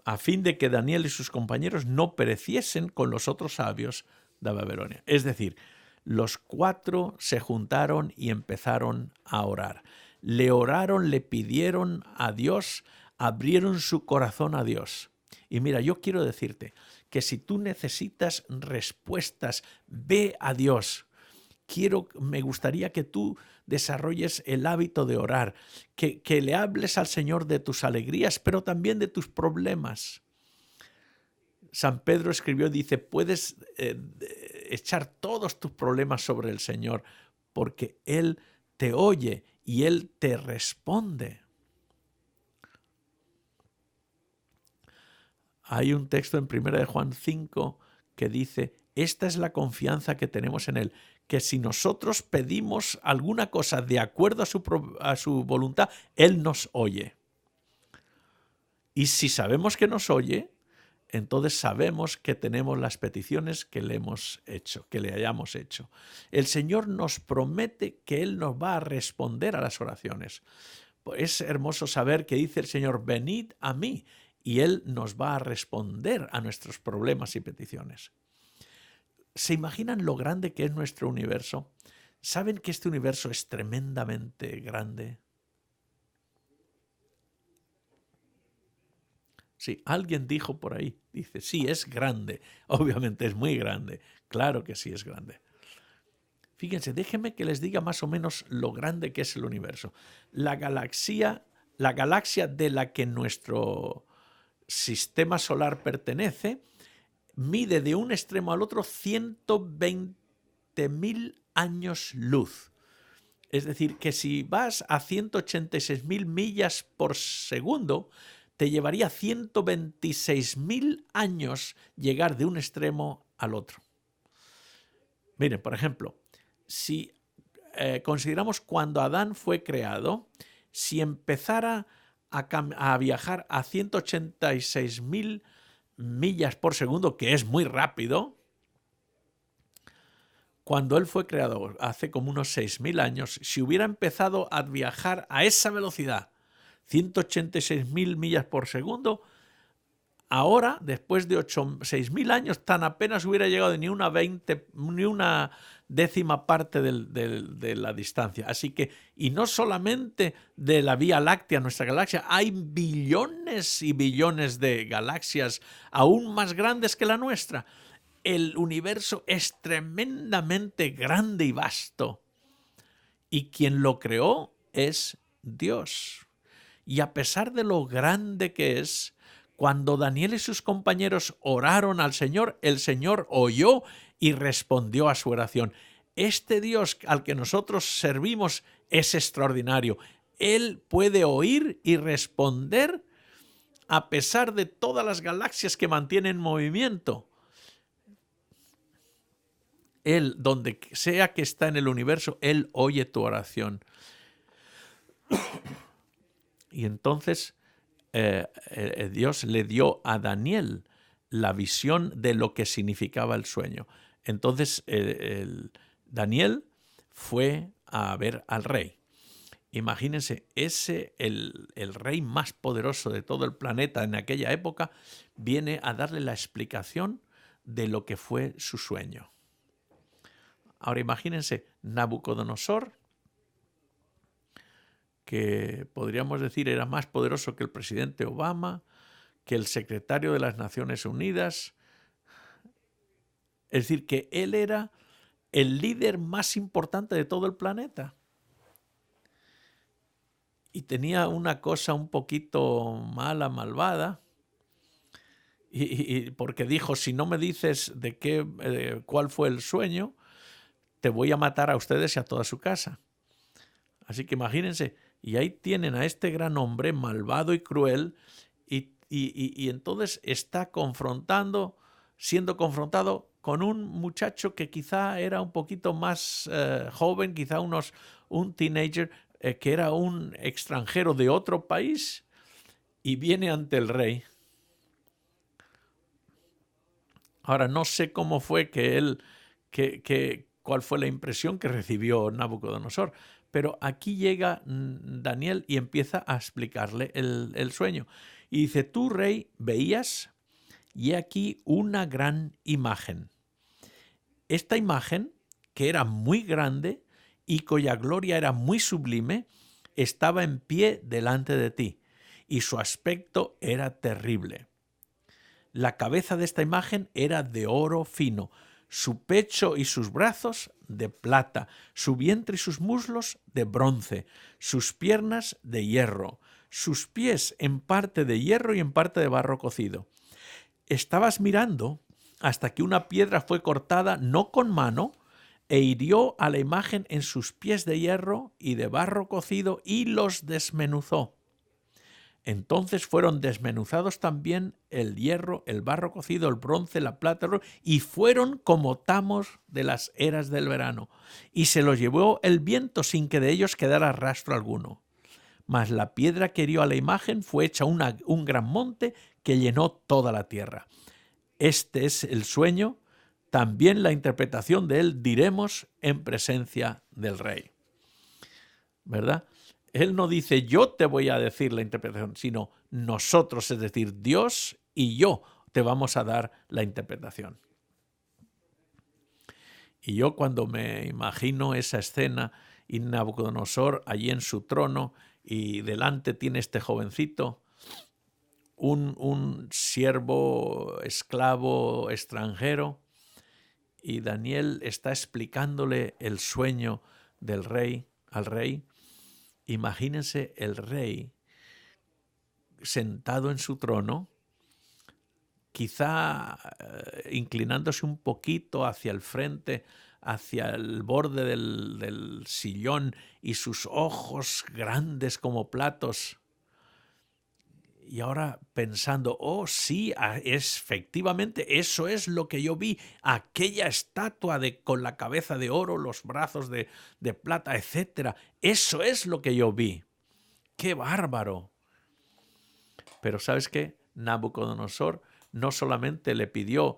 a fin de que Daniel y sus compañeros no pereciesen con los otros sabios de Babilonia. Es decir, los 4 se juntaron y empezaron a orar. Le oraron, le pidieron a Dios, abrieron su corazón a Dios. Y mira, yo quiero decirte que si tú necesitas respuestas, ve a Dios. Me gustaría que tú desarrolles el hábito de orar, que le hables al Señor de tus alegrías, pero también de tus problemas. San Pedro escribió, dice, puedes echar todos tus problemas sobre el Señor, porque Él te oye y Él te responde. Hay un texto en 1 de Juan 5 que dice, esta es la confianza que tenemos en Él, que si nosotros pedimos alguna cosa de acuerdo a su voluntad, Él nos oye. Y si sabemos que nos oye, entonces sabemos que tenemos las peticiones que le hemos hecho, que le hayamos hecho. El Señor nos promete que Él nos va a responder a las oraciones. Es hermoso saber que dice el Señor, venid a mí, y Él nos va a responder a nuestros problemas y peticiones. ¿Se imaginan lo grande que es nuestro universo? ¿Saben que este universo es tremendamente grande? Sí, alguien dijo por ahí, dice, sí, es grande. Obviamente es muy grande. Claro que sí es grande. Fíjense, déjenme que les diga más o menos lo grande que es el universo. La galaxia de la que nuestro sistema solar pertenece mide de un extremo al otro 120.000 años luz. Es decir, que si vas a 186.000 millas por segundo, te llevaría 126.000 años llegar de un extremo al otro. Miren, por ejemplo, si consideramos cuando Adán fue creado, si empezara a viajar a 186.000 millas por segundo, que es muy rápido, cuando él fue creado hace como unos 6.000 años, si hubiera empezado a viajar a esa velocidad, 186.000 millas por segundo, ahora, después de 6.000 años, tan apenas hubiera llegado ni una décima parte de la distancia. Así que, y no solamente de la Vía Láctea, nuestra galaxia, hay billones y billones de galaxias aún más grandes que la nuestra. El universo es tremendamente grande y vasto. Y quien lo creó es Dios. Y a pesar de lo grande que es, cuando Daniel y sus compañeros oraron al Señor, el Señor oyó y respondió a su oración. Este Dios al que nosotros servimos es extraordinario. Él puede oír y responder a pesar de todas las galaxias que mantienen movimiento. Él, donde sea que está en el universo, Él oye tu oración. Y entonces Dios le dio a Daniel la visión de lo que significaba el sueño. Entonces Daniel fue a ver al rey. Imagínense, el rey más poderoso de todo el planeta en aquella época viene a darle la explicación de lo que fue su sueño. Ahora imagínense, Nabucodonosor que podríamos decir era más poderoso que el presidente Obama, que el secretario de las Naciones Unidas. Es decir, que él era el líder más importante de todo el planeta. Y tenía una cosa un poquito mala, malvada, y porque dijo, si no me dices cuál fue el sueño, te voy a matar a ustedes y a toda su casa. Así que imagínense, y ahí tienen a este gran hombre malvado y cruel, y entonces está siendo confrontado con un muchacho que quizá era un poquito más joven, quizá un teenager, que era un extranjero de otro país, y viene ante el rey. Ahora, no sé cómo fue cuál fue la impresión que recibió Nabucodonosor, pero aquí llega Daniel y empieza a explicarle el sueño. Y dice, tú, rey, veías, y aquí una gran imagen. Esta imagen, que era muy grande y cuya gloria era muy sublime, estaba en pie delante de ti, y su aspecto era terrible. La cabeza de esta imagen era de oro fino, su pecho y sus brazos de plata, su vientre y sus muslos de bronce, sus piernas de hierro, sus pies en parte de hierro y en parte de barro cocido. Estabas mirando hasta que una piedra fue cortada no con mano e hirió a la imagen en sus pies de hierro y de barro cocido y los desmenuzó. Entonces fueron desmenuzados también el hierro, el barro cocido, el bronce, la plata, y fueron como tamos de las eras del verano. Y se los llevó el viento sin que de ellos quedara rastro alguno. Mas la piedra que hirió a la imagen fue hecha un gran monte que llenó toda la tierra. Este es el sueño, también la interpretación de él diremos en presencia del rey. ¿Verdad? Él no dice yo te voy a decir la interpretación, sino nosotros, es decir, Dios y yo te vamos a dar la interpretación. Y yo cuando me imagino esa escena y Nabucodonosor allí en su trono y delante tiene este jovencito, un siervo, esclavo, extranjero, y Daniel está explicándole el sueño del rey al rey. Imagínense el rey sentado en su trono, quizá inclinándose un poquito hacia el frente, hacia el borde del sillón, y sus ojos grandes como platos. Y ahora pensando, oh sí, efectivamente eso es lo que yo vi, aquella estatua con la cabeza de oro, los brazos de plata, etc. Eso es lo que yo vi. ¡Qué bárbaro! Pero ¿sabes qué? Nabucodonosor no solamente le pidió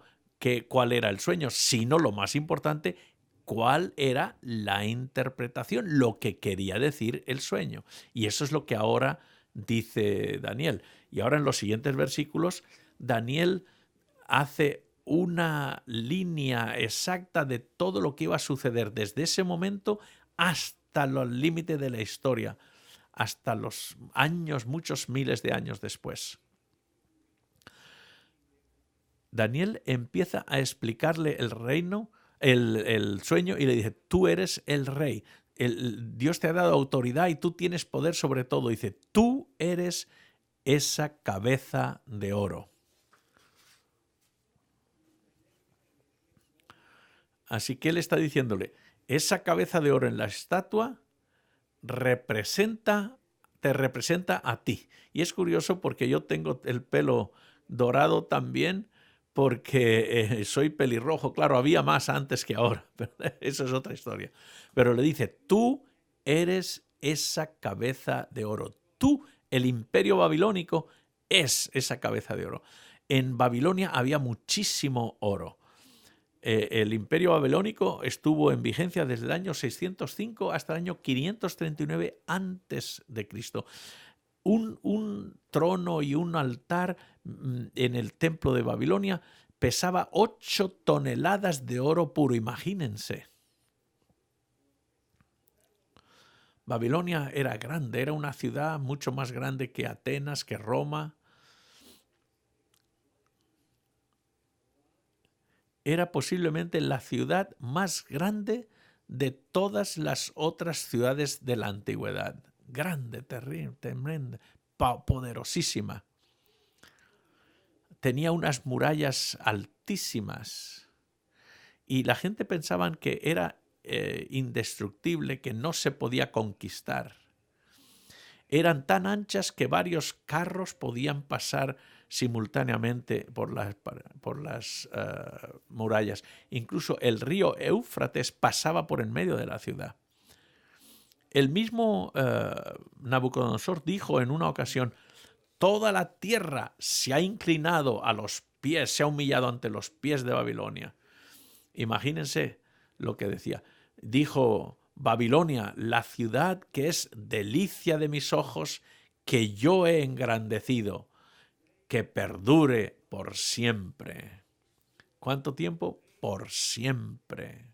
cuál era el sueño, sino lo más importante, cuál era la interpretación, lo que quería decir el sueño. Y eso es lo que ahora dice Daniel. Y ahora en los siguientes versículos, Daniel hace una línea exacta de todo lo que iba a suceder desde ese momento hasta los límites de la historia, hasta los años, muchos miles de años después. Daniel empieza a explicarle el reino, el sueño, y le dice, tú eres el rey. Dios te ha dado autoridad y tú tienes poder sobre todo. Dice, tú eres esa cabeza de oro. Así que él está diciéndole, esa cabeza de oro en la estatua te representa a ti. Y es curioso porque yo tengo el pelo dorado también, porque soy pelirrojo. Claro, había más antes que ahora, pero eso es otra historia. Pero le dice, tú eres esa cabeza de oro. Tú, el imperio babilónico, es esa cabeza de oro. En Babilonia había muchísimo oro. El imperio babilónico estuvo en vigencia desde el año 605 hasta el año 539 antes de Cristo. Un trono y un altar en el templo de Babilonia pesaba 8 toneladas de oro puro, imagínense. Babilonia era grande, era una ciudad mucho más grande que Atenas, que Roma. Era posiblemente la ciudad más grande de todas las otras ciudades de la antigüedad. Grande, terrible, tremenda, poderosísima. Tenía unas murallas altísimas y la gente pensaba que era indestructible, que no se podía conquistar. Eran tan anchas que varios carros podían pasar simultáneamente por las murallas. Incluso el río Éufrates pasaba por en medio de la ciudad. El mismo Nabucodonosor dijo en una ocasión: toda la tierra se ha inclinado a los pies, se ha humillado ante los pies de Babilonia. Imagínense lo que decía. Dijo: Babilonia, la ciudad que es delicia de mis ojos, que yo he engrandecido, que perdure por siempre. ¿Cuánto tiempo? Por siempre.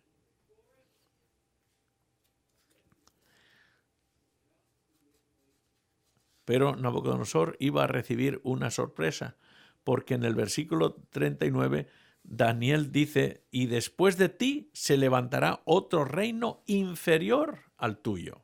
Pero Nabucodonosor iba a recibir una sorpresa, porque en el versículo 39 Daniel dice: y después de ti se levantará otro reino inferior al tuyo.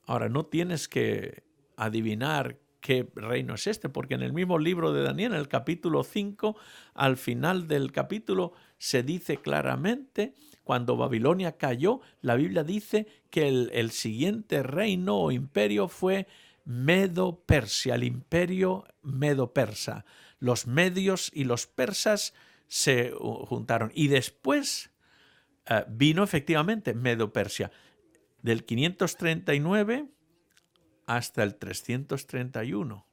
Ahora, no tienes que adivinar qué reino es este, porque en el mismo libro de Daniel, en el capítulo 5, al final del capítulo, se dice claramente: cuando Babilonia cayó, la Biblia dice que el siguiente reino o imperio fue Medo-Persia, el imperio Medo-Persa. Los medios y los persas se juntaron. Y después vino efectivamente Medo-Persia. Del 539 hasta el 331.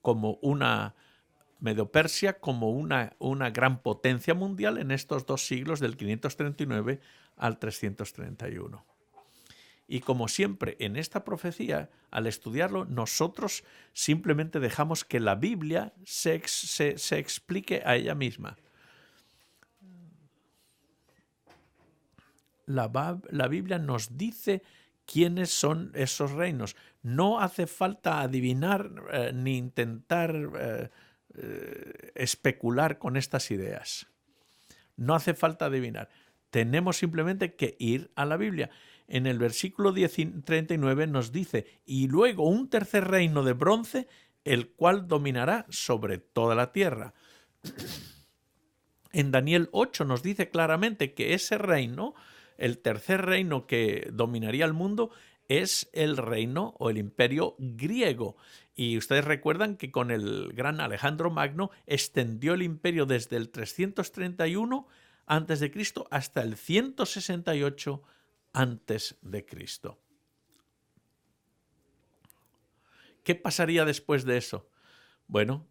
Como una Medo-Persia, como una gran potencia mundial en estos 2 siglos, del 539 al 331. Y como siempre en esta profecía, al estudiarlo, nosotros simplemente dejamos que la Biblia se explique a ella misma. La Biblia nos dice quiénes son esos reinos. No hace falta adivinar ni intentar especular con estas ideas. No hace falta adivinar. Tenemos simplemente que ir a la Biblia. En el versículo 39 nos dice: y luego un tercer reino de bronce, el cual dominará sobre toda la tierra. En Daniel 8 nos dice claramente que ese reino, el tercer reino que dominaría el mundo, es el reino o el imperio griego. Y ustedes recuerdan que con el gran Alejandro Magno extendió el imperio desde el 331 a.C. hasta el 168 a.C. ¿Qué pasaría después de eso? Bueno,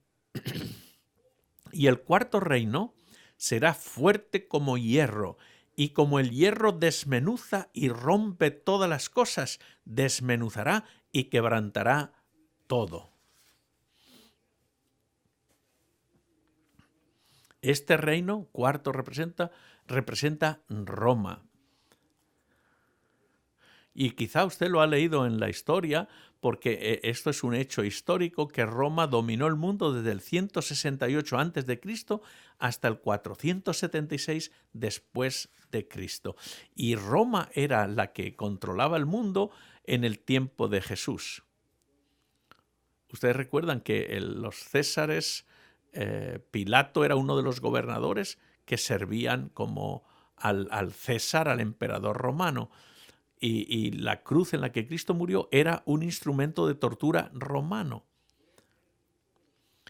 y el cuarto reino será fuerte como hierro, y como el hierro desmenuza y rompe todas las cosas, desmenuzará y quebrantará todo. Este reino, cuarto, representa Roma. Y quizá usted lo ha leído en la historia, porque esto es un hecho histórico, que Roma dominó el mundo desde el 168 a.C. hasta el 476 después de Cristo. Y Roma era la que controlaba el mundo en el tiempo de Jesús. Ustedes recuerdan que los césares, Pilato era uno de los gobernadores que servían como al César, al emperador romano. Y la cruz en la que Cristo murió era un instrumento de tortura romano.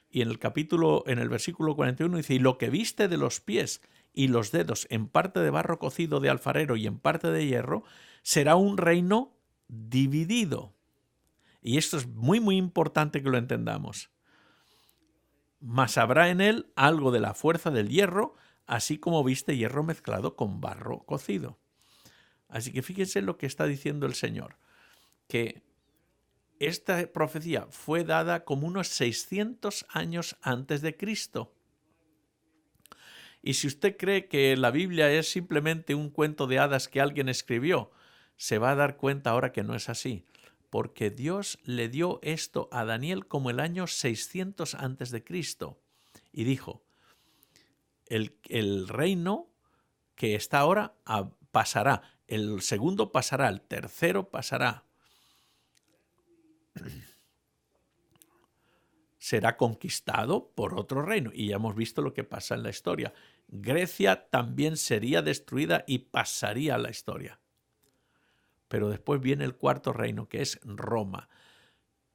Y en el versículo 41 dice: y lo que viste de los pies y los dedos en parte de barro cocido de alfarero y en parte de hierro, será un reino dividido. Y esto es muy, muy importante que lo entendamos. Mas habrá en él algo de la fuerza del hierro, así como viste hierro mezclado con barro cocido. Así que fíjense lo que está diciendo el Señor, que esta profecía fue dada como unos 600 años antes de Cristo. Y si usted cree que la Biblia es simplemente un cuento de hadas que alguien escribió, se va a dar cuenta ahora que no es así, porque Dios le dio esto a Daniel como el año 600 antes de Cristo y dijo, el reino que está ahora pasará, el segundo pasará, el tercero pasará. Será conquistado por otro reino. Y ya hemos visto lo que pasa en la historia. Grecia también sería destruida y pasaría a la historia. Pero después viene el cuarto reino, que es Roma.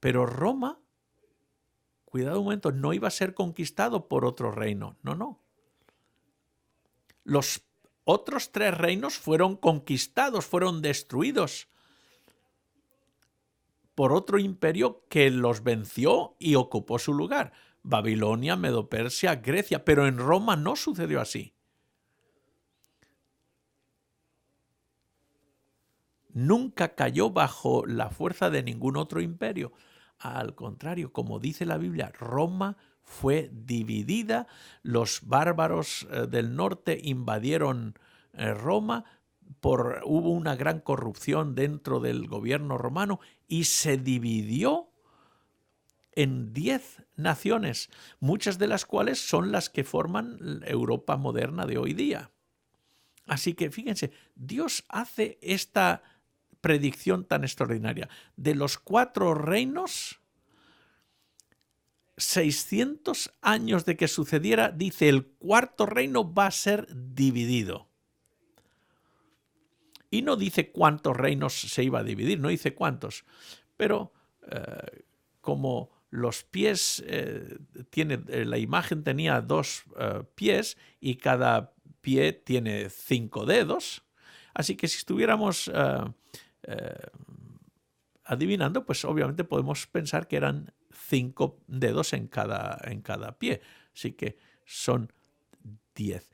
Pero Roma, cuidado un momento, no iba a ser conquistado por otro reino. No, no. Los otros 3 reinos fueron conquistados, fueron destruidos por otro imperio que los venció y ocupó su lugar. Babilonia, Medo-Persia, Grecia. Pero en Roma no sucedió así. Nunca cayó bajo la fuerza de ningún otro imperio. Al contrario, como dice la Biblia, Roma fue dividida. Los bárbaros del norte invadieron Roma. Hubo una gran corrupción dentro del gobierno romano y se dividió en 10 naciones, muchas de las cuales son las que forman Europa moderna de hoy día. Así que fíjense, Dios hace esta predicción tan extraordinaria. De los 4 reinos, 600 años de que sucediera, dice, el cuarto reino va a ser dividido. Y no dice cuántos reinos se iba a dividir, no dice cuántos. Pero como los pies, la imagen tenía 2 pies y cada pie tiene 5 dedos. Así que si estuviéramos adivinando, pues obviamente podemos pensar que eran 5 dedos en cada pie. Así que son 10.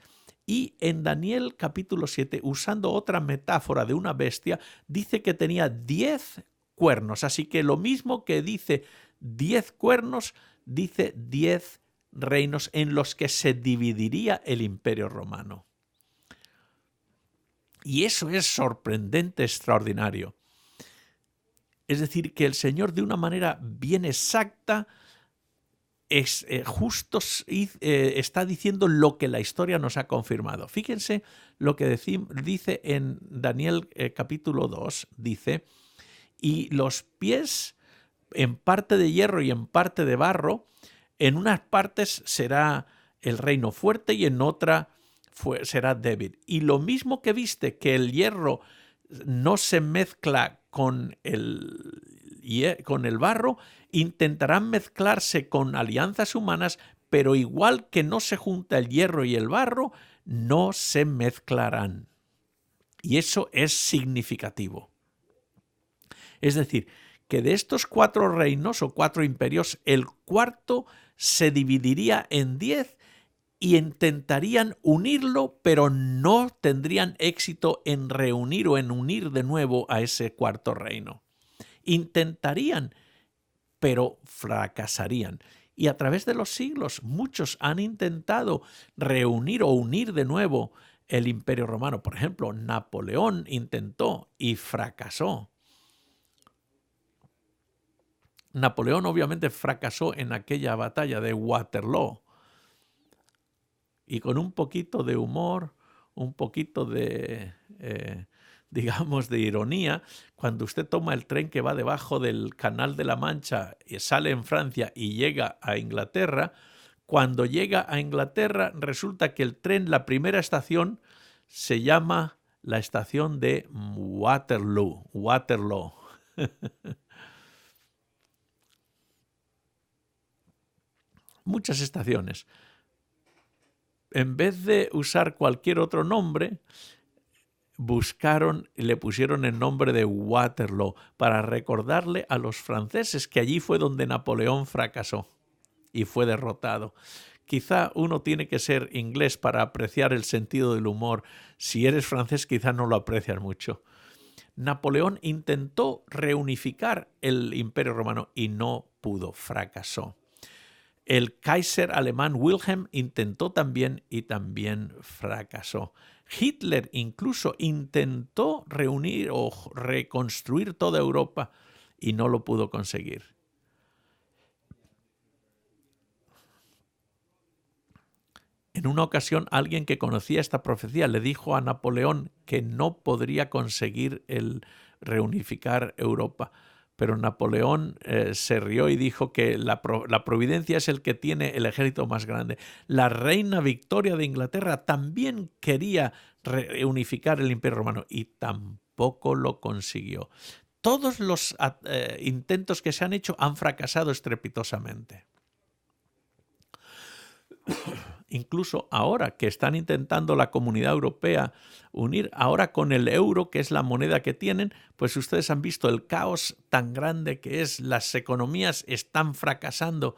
Y en Daniel capítulo 7, usando otra metáfora de una bestia, dice que tenía 10 cuernos. Así que lo mismo que dice 10 cuernos, dice 10 reinos en los que se dividiría el imperio romano. Y eso es sorprendente, extraordinario. Es decir, que el Señor de una manera bien exacta está diciendo lo que la historia nos ha confirmado. Fíjense lo que dice en Daniel capítulo 2, dice, y los pies en parte de hierro y en parte de barro, en unas partes será el reino fuerte y en otra será débil. Y lo mismo que viste que el hierro no se mezcla con el barro, intentarán mezclarse con alianzas humanas, pero igual que no se junta el hierro y el barro, no se mezclarán. Y eso es significativo. Es decir, que de estos 4 reinos o 4 imperios, el cuarto se dividiría en 10 y intentarían unirlo, pero no tendrían éxito en reunir o en unir de nuevo a ese cuarto reino. Intentarían, pero fracasarían. Y a través de los siglos, muchos han intentado reunir o unir de nuevo el Imperio Romano. Por ejemplo, Napoleón intentó y fracasó. Napoleón obviamente fracasó en aquella batalla de Waterloo. Y con un poquito de humor, un poquito de, digamos, de ironía, cuando usted toma el tren que va debajo del Canal de la Mancha y sale en Francia y llega a Inglaterra, cuando llega a Inglaterra resulta que el tren, la primera estación, se llama la estación de Waterloo. Muchas estaciones. En vez de usar cualquier otro nombre, buscaron y le pusieron el nombre de Waterloo para recordarle a los franceses que allí fue donde Napoleón fracasó y fue derrotado. Quizá uno tiene que ser inglés para apreciar el sentido del humor. Si eres francés, quizá no lo aprecias mucho. Napoleón intentó reunificar el Imperio Romano y no pudo, fracasó. El Kaiser alemán Wilhelm intentó también y también fracasó. Hitler incluso intentó reunir o reconstruir toda Europa y no lo pudo conseguir. En una ocasión, alguien que conocía esta profecía le dijo a Napoleón que no podría conseguir el reunificar Europa. Pero Napoleón se rió y dijo que la providencia es el que tiene el ejército más grande. La reina Victoria de Inglaterra también quería reunificar el Imperio Romano y tampoco lo consiguió. Todos los intentos que se han hecho han fracasado estrepitosamente. Incluso ahora que están intentando la Comunidad Europea unir, ahora con el euro, que es la moneda que tienen, pues ustedes han visto el caos tan grande que es, las economías están fracasando.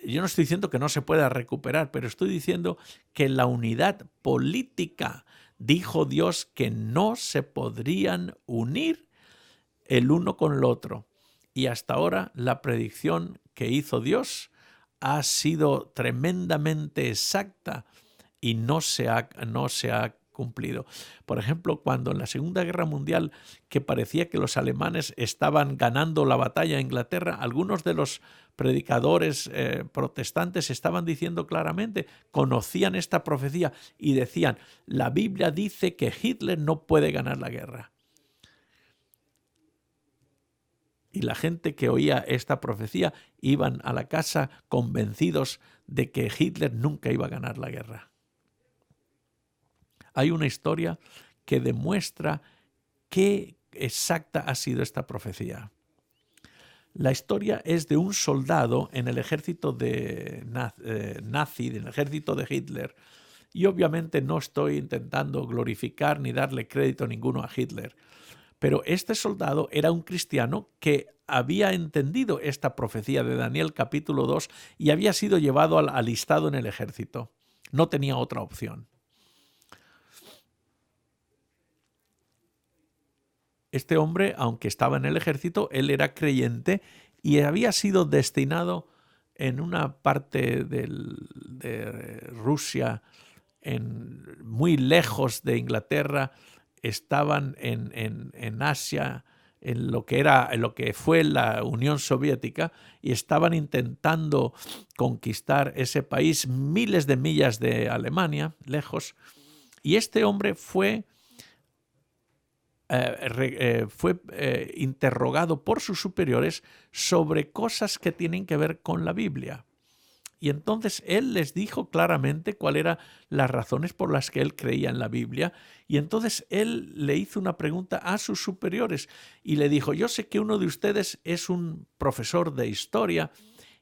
Yo no estoy diciendo que no se pueda recuperar, pero estoy diciendo que la unidad política, dijo Dios que no se podrían unir el uno con el otro. Y hasta ahora la predicción que hizo Dios ha sido tremendamente exacta y no se ha cumplido. Por ejemplo, cuando en la Segunda Guerra Mundial, que parecía que los alemanes estaban ganando la batalla a Inglaterra, algunos de los predicadores protestantes estaban diciendo claramente, conocían esta profecía y decían, la Biblia dice que Hitler no puede ganar la guerra. Y la gente que oía esta profecía iban a la casa convencidos de que Hitler nunca iba a ganar la guerra. Hay una historia que demuestra qué exacta ha sido esta profecía. La historia es de un soldado en el ejército de nazi, en el ejército de Hitler. Y obviamente no estoy intentando glorificar ni darle crédito ninguno a Hitler. Pero este soldado era un cristiano que había entendido esta profecía de Daniel capítulo 2 y había sido llevado alistado en el ejército. No tenía otra opción. Este hombre, aunque estaba en el ejército, él era creyente y había sido destinado en una parte de Rusia, muy lejos de Inglaterra. Estaban en Asia, en lo que fue la Unión Soviética, y estaban intentando conquistar ese país miles de millas de Alemania, lejos. Y este hombre fue interrogado por sus superiores sobre cosas que tienen que ver con la Biblia. Y entonces él les dijo claramente cuáles eran las razones por las que él creía en la Biblia. Y entonces él le hizo una pregunta a sus superiores y le dijo, yo sé que uno de ustedes es un profesor de historia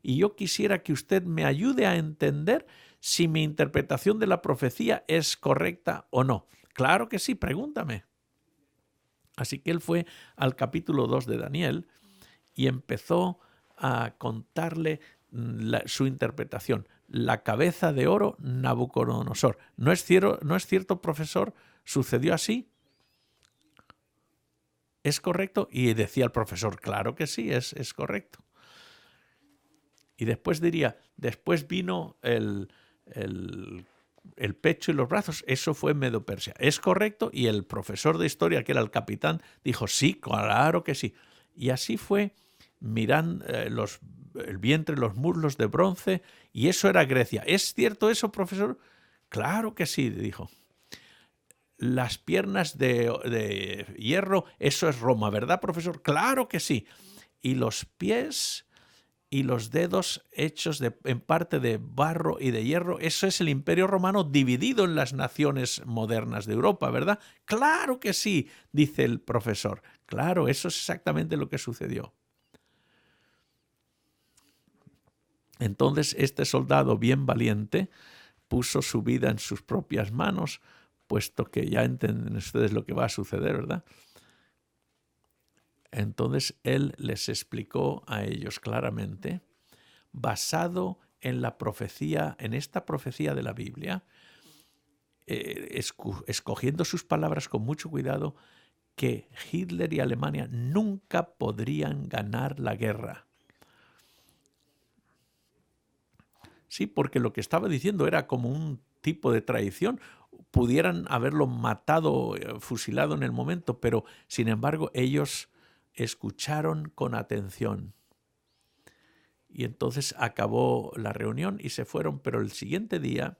y yo quisiera que usted me ayude a entender si mi interpretación de la profecía es correcta o no. Claro que sí, pregúntame. Así que él fue al capítulo 2 de Daniel y empezó a contarle su interpretación. La cabeza de oro, Nabucodonosor. ¿No es cierto, profesor? ¿Sucedió así? ¿Es correcto? Y decía el profesor, claro que sí, es correcto. Y después diría, después vino el pecho y los brazos, eso fue Medo-Persia. ¿Es correcto? Y el profesor de historia, que era el capitán, dijo, sí, claro que sí. Y así fue, miran el vientre, los muslos de bronce, y eso era Grecia. ¿Es cierto eso, profesor? Claro que sí, dijo. Las piernas de hierro, eso es Roma, ¿verdad, profesor? Claro que sí. Y los pies y los dedos hechos en parte de barro y de hierro, eso es el Imperio Romano dividido en las naciones modernas de Europa, ¿verdad? Claro que sí, dice el profesor. Claro, eso es exactamente lo que sucedió. Entonces este soldado bien valiente puso su vida en sus propias manos, puesto que ya entienden ustedes lo que va a suceder, ¿verdad? Entonces él les explicó a ellos claramente, basado en la profecía, en esta profecía de la Biblia, escogiendo sus palabras con mucho cuidado, que Hitler y Alemania nunca podrían ganar la guerra. Sí, porque lo que estaba diciendo era como un tipo de traición. Pudieran haberlo matado, fusilado en el momento, pero sin embargo ellos escucharon con atención. Y entonces acabó la reunión y se fueron, pero el siguiente día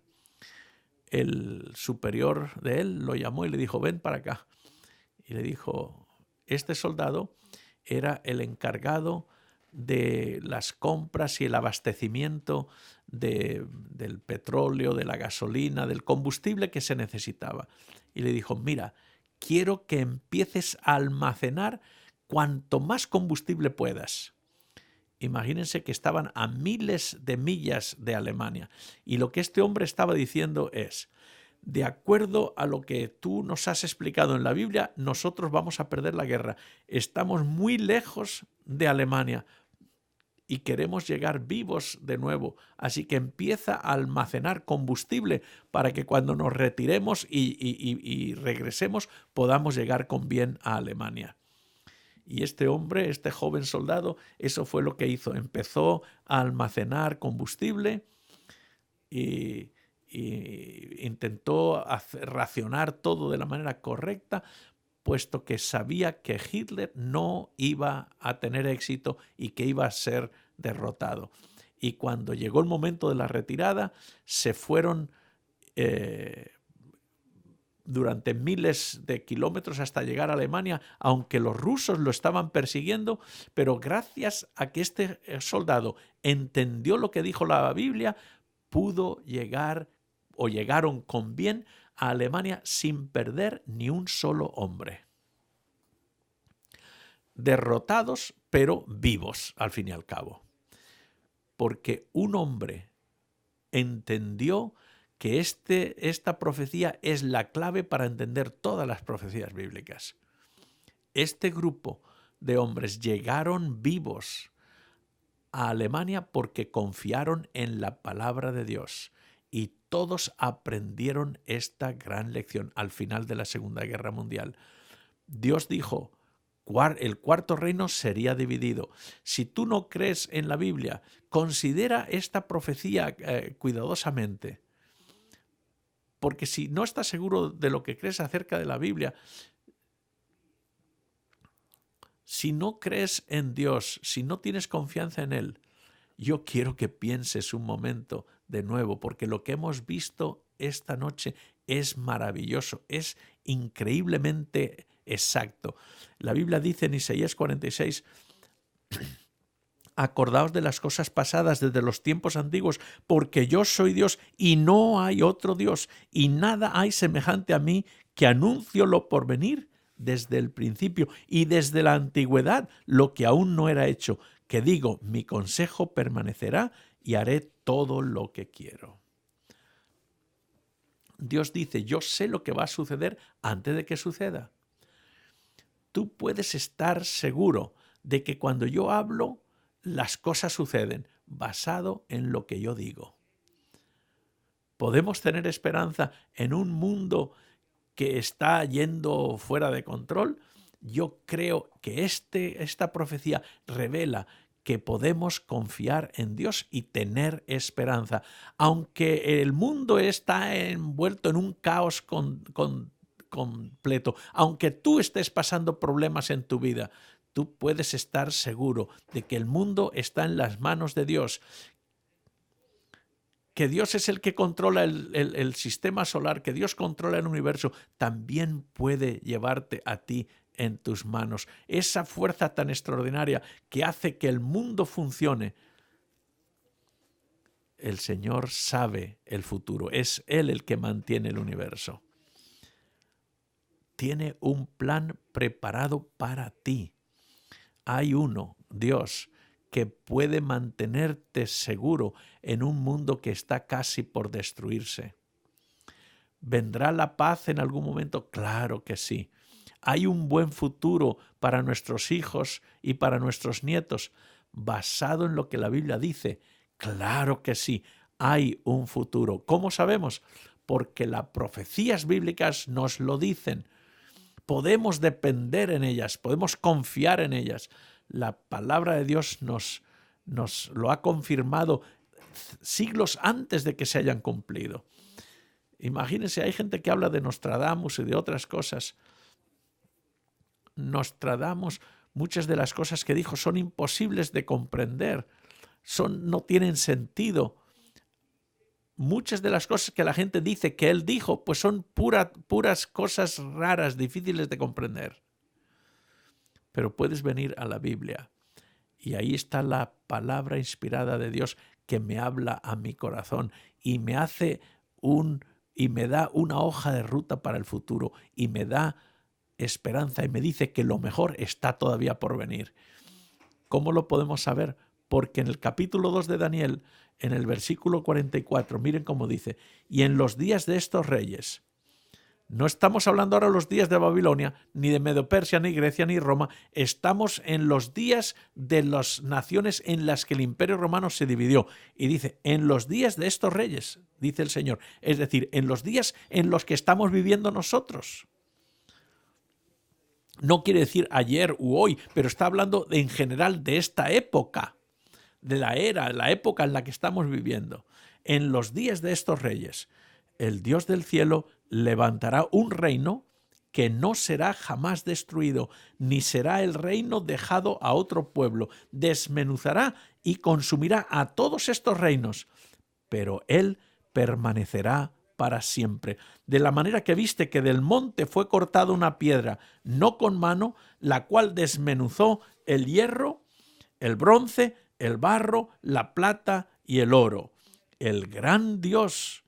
el superior de él lo llamó y le dijo, ven para acá. Y le dijo, este soldado era el encargado de las compras y el abastecimiento del petróleo, de la gasolina, del combustible que se necesitaba. Y le dijo, mira, quiero que empieces a almacenar cuanto más combustible puedas. Imagínense que estaban a miles de millas de Alemania. Y lo que este hombre estaba diciendo es, de acuerdo a lo que tú nos has explicado en la Biblia, nosotros vamos a perder la guerra. Estamos muy lejos de Alemania y queremos llegar vivos de nuevo. Así que empieza a almacenar combustible para que cuando nos retiremos y regresemos podamos llegar con bien a Alemania. Y este hombre, este joven soldado, eso fue lo que hizo. Empezó a almacenar combustible y intentó racionar todo de la manera correcta, puesto que sabía que Hitler no iba a tener éxito y que iba a ser derrotado. Y cuando llegó el momento de la retirada, se fueron durante miles de kilómetros hasta llegar a Alemania, aunque los rusos lo estaban persiguiendo, pero gracias a que este soldado entendió lo que dijo la Biblia, pudo llegar o llegaron con bien a Alemania sin perder ni un solo hombre. Derrotados, pero vivos, al fin y al cabo. Porque un hombre entendió que esta profecía es la clave para entender todas las profecías bíblicas. Este grupo de hombres llegaron vivos a Alemania porque confiaron en la palabra de Dios y todos aprendieron esta gran lección al final de la Segunda Guerra Mundial. Dios dijo, el cuarto reino sería dividido. Si tú no crees en la Biblia, considera esta profecía cuidadosamente. Porque si no estás seguro de lo que crees acerca de la Biblia, si no crees en Dios, si no tienes confianza en Él, yo quiero que pienses un momento de nuevo, porque lo que hemos visto esta noche es maravilloso, es increíblemente exacto. La Biblia dice en Isaías 46, acordaos de las cosas pasadas desde los tiempos antiguos, porque yo soy Dios y no hay otro Dios, y nada hay semejante a mí, que anuncio lo por venir desde el principio y desde la antigüedad lo que aún no era hecho, que digo, mi consejo permanecerá y haré todo lo que quiero. Dios dice, yo sé lo que va a suceder antes de que suceda. Tú puedes estar seguro de que cuando yo hablo, las cosas suceden basado en lo que yo digo. Podemos tener esperanza en un mundo que está yendo fuera de control. Yo creo que esta profecía revela que podemos confiar en Dios y tener esperanza. Aunque el mundo está envuelto en un caos completo, aunque tú estés pasando problemas en tu vida, tú puedes estar seguro de que el mundo está en las manos de Dios, que Dios es el que controla el sistema solar, que Dios controla el universo, también puede llevarte a ti en tus manos. Esa fuerza tan extraordinaria que hace que el mundo funcione. El Señor sabe el futuro, es Él el que mantiene el universo. Tiene un plan preparado para ti. Hay uno, Dios, que puede mantenerte seguro en un mundo que está casi por destruirse. ¿Vendrá la paz en algún momento? Claro que sí. ¿Hay un buen futuro para nuestros hijos y para nuestros nietos basado en lo que la Biblia dice? Claro que sí. Hay un futuro. ¿Cómo sabemos? Porque las profecías bíblicas nos lo dicen. Podemos depender en ellas, podemos confiar en ellas. La palabra de Dios nos lo ha confirmado siglos antes de que se hayan cumplido. Imagínense, hay gente que habla de Nostradamus y de otras cosas. Nostradamus, muchas de las cosas que dijo son imposibles de comprender, no tienen sentido. Muchas de las cosas que la gente dice que él dijo, pues son puras cosas raras, difíciles de comprender. Pero puedes venir a la Biblia y ahí está la palabra inspirada de Dios que me habla a mi corazón y me da una hoja de ruta para el futuro y me da esperanza y me dice que lo mejor está todavía por venir. ¿Cómo lo podemos saber? Porque en el capítulo 2 de Daniel, en el versículo 44, miren cómo dice, y en los días de estos reyes, no estamos hablando ahora de los días de Babilonia, ni de Medo-Persia, ni Grecia, ni Roma, estamos en los días de las naciones en las que el Imperio Romano se dividió. Y dice, en los días de estos reyes, dice el Señor, es decir, en los días en los que estamos viviendo nosotros. No quiere decir ayer u hoy, pero está hablando en general de esta época, de la época en la que estamos viviendo. En los días de estos reyes, el Dios del cielo levantará un reino que no será jamás destruido, ni será el reino dejado a otro pueblo. Desmenuzará y consumirá a todos estos reinos, pero él permanecerá para siempre. De la manera que viste que del monte fue cortada una piedra, no con mano, la cual desmenuzó el hierro, el bronce, el barro, la plata y el oro. El gran Dios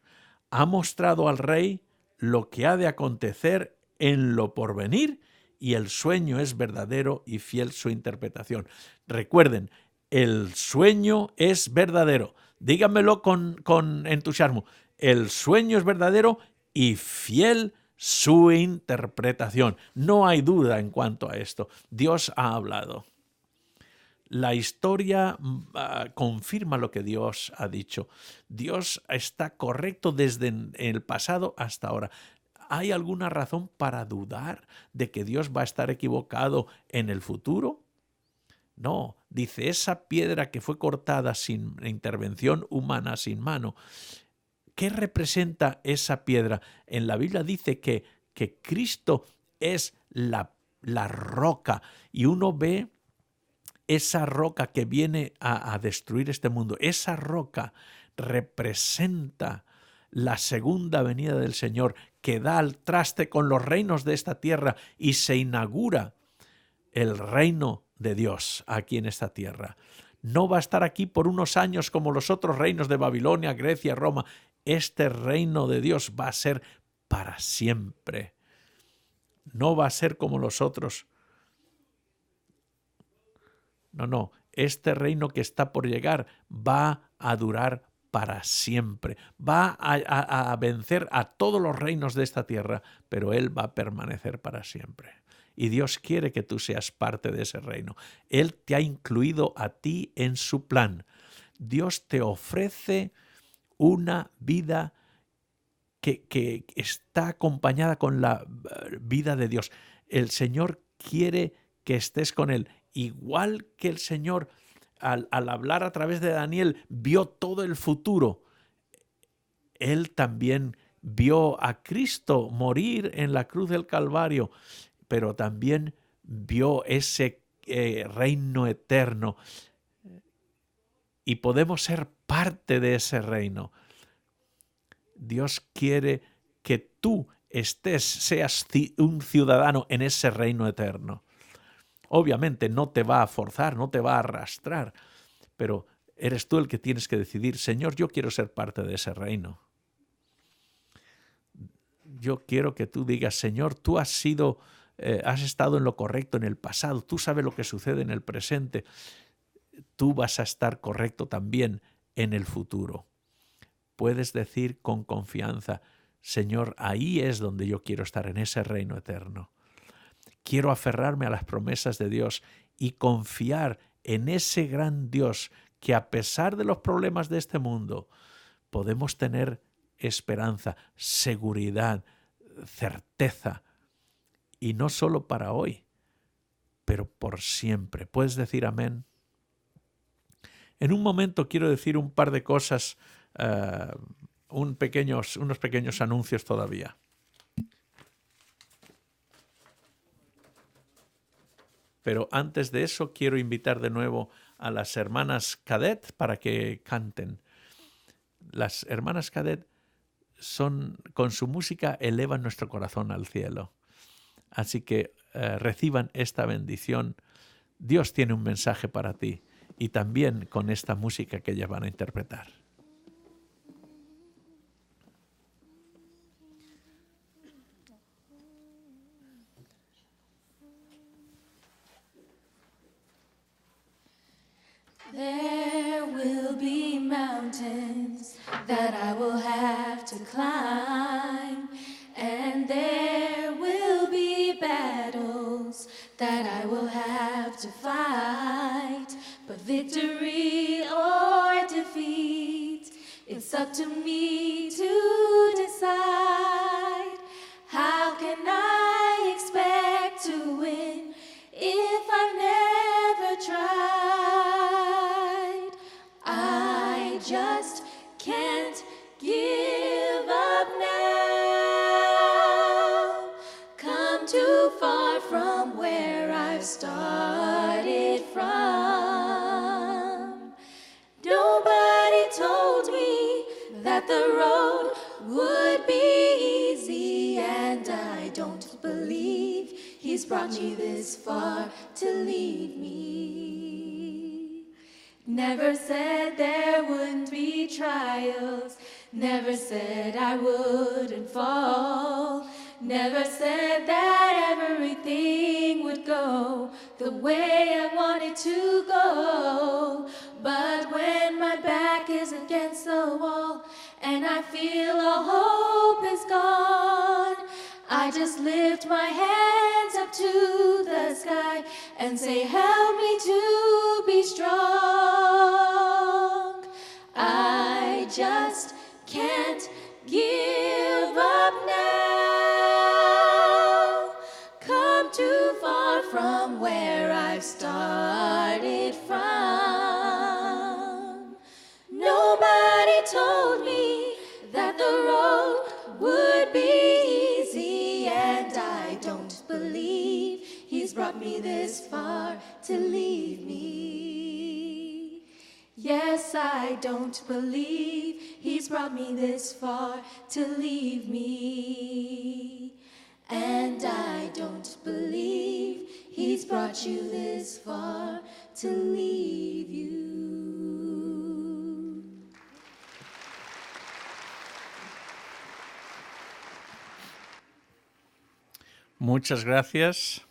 ha mostrado al rey lo que ha de acontecer en lo porvenir y el sueño es verdadero y fiel su interpretación. Recuerden, el sueño es verdadero. Díganmelo con entusiasmo. El sueño es verdadero y fiel su interpretación. No hay duda en cuanto a esto. Dios ha hablado. La historia confirma lo que Dios ha dicho. Dios está correcto desde el pasado hasta ahora. ¿Hay alguna razón para dudar de que Dios va a estar equivocado en el futuro? No, dice, esa piedra que fue cortada sin intervención humana, sin mano, ¿qué representa esa piedra? En la Biblia dice que Cristo es la roca y uno ve esa roca que viene a destruir este mundo. Esa roca representa la segunda venida del Señor que da al traste con los reinos de esta tierra y se inaugura el reino de Dios aquí en esta tierra. No va a estar aquí por unos años como los otros reinos de Babilonia, Grecia, Roma. Este reino de Dios va a ser para siempre. No va a ser como los otros. No. Este reino que está por llegar va a durar para siempre. Va a vencer a todos los reinos de esta tierra, pero Él va a permanecer para siempre. Y Dios quiere que tú seas parte de ese reino. Él te ha incluido a ti en su plan. Dios te ofrece una vida que está acompañada con la vida de Dios. El Señor quiere que estés con Él. Igual que el Señor, al hablar a través de Daniel, vio todo el futuro. Él también vio a Cristo morir en la cruz del Calvario, pero también vio ese reino eterno. Y podemos ser parte de ese reino. Dios quiere que tú seas un ciudadano en ese reino eterno. Obviamente no te va a forzar, no te va a arrastrar, pero eres tú el que tienes que decidir, Señor, yo quiero ser parte de ese reino. Yo quiero que tú digas, Señor, tú has estado en lo correcto en el pasado, tú sabes lo que sucede en el presente, tú vas a estar correcto también en el futuro. Puedes decir con confianza, Señor, ahí es donde yo quiero estar, en ese reino eterno. Quiero aferrarme a las promesas de Dios y confiar en ese gran Dios que a pesar de los problemas de este mundo podemos tener esperanza, seguridad, certeza y no solo para hoy, pero por siempre. ¿Puedes decir amén? En un momento quiero decir un par de cosas, unos pequeños anuncios todavía. Pero antes de eso quiero invitar de nuevo a las hermanas Cadet para que canten. Las hermanas Cadet con su música elevan nuestro corazón al cielo. Así que reciban esta bendición. Dios tiene un mensaje para ti y también con esta música que ellas van a interpretar. There will be mountains that I will have to climb, and there will be battles that I will have to fight. But victory or defeat, it's up to me to decide. How can I expect to win if I've never tried? I just can't give up now. Come too far from where I've started from. Nobody told me that the road would be easy, and I don't believe He's brought me this far to leave me. Never said there wouldn't be trials, never said I wouldn't fall, never said that everything would go the way I wanted to go. But when my back is against the wall and I feel all hope is gone, I just lift my hands up to the sky and say, help me to be strong. I just can't give up now. Come too far from where I've started from. Nobody told me that the road would be easy, and I don't believe He's brought me this far to leave me. Yes, I don't believe He's brought me this far to leave me. And I don't believe He's brought you this far to leave you. Muchas gracias.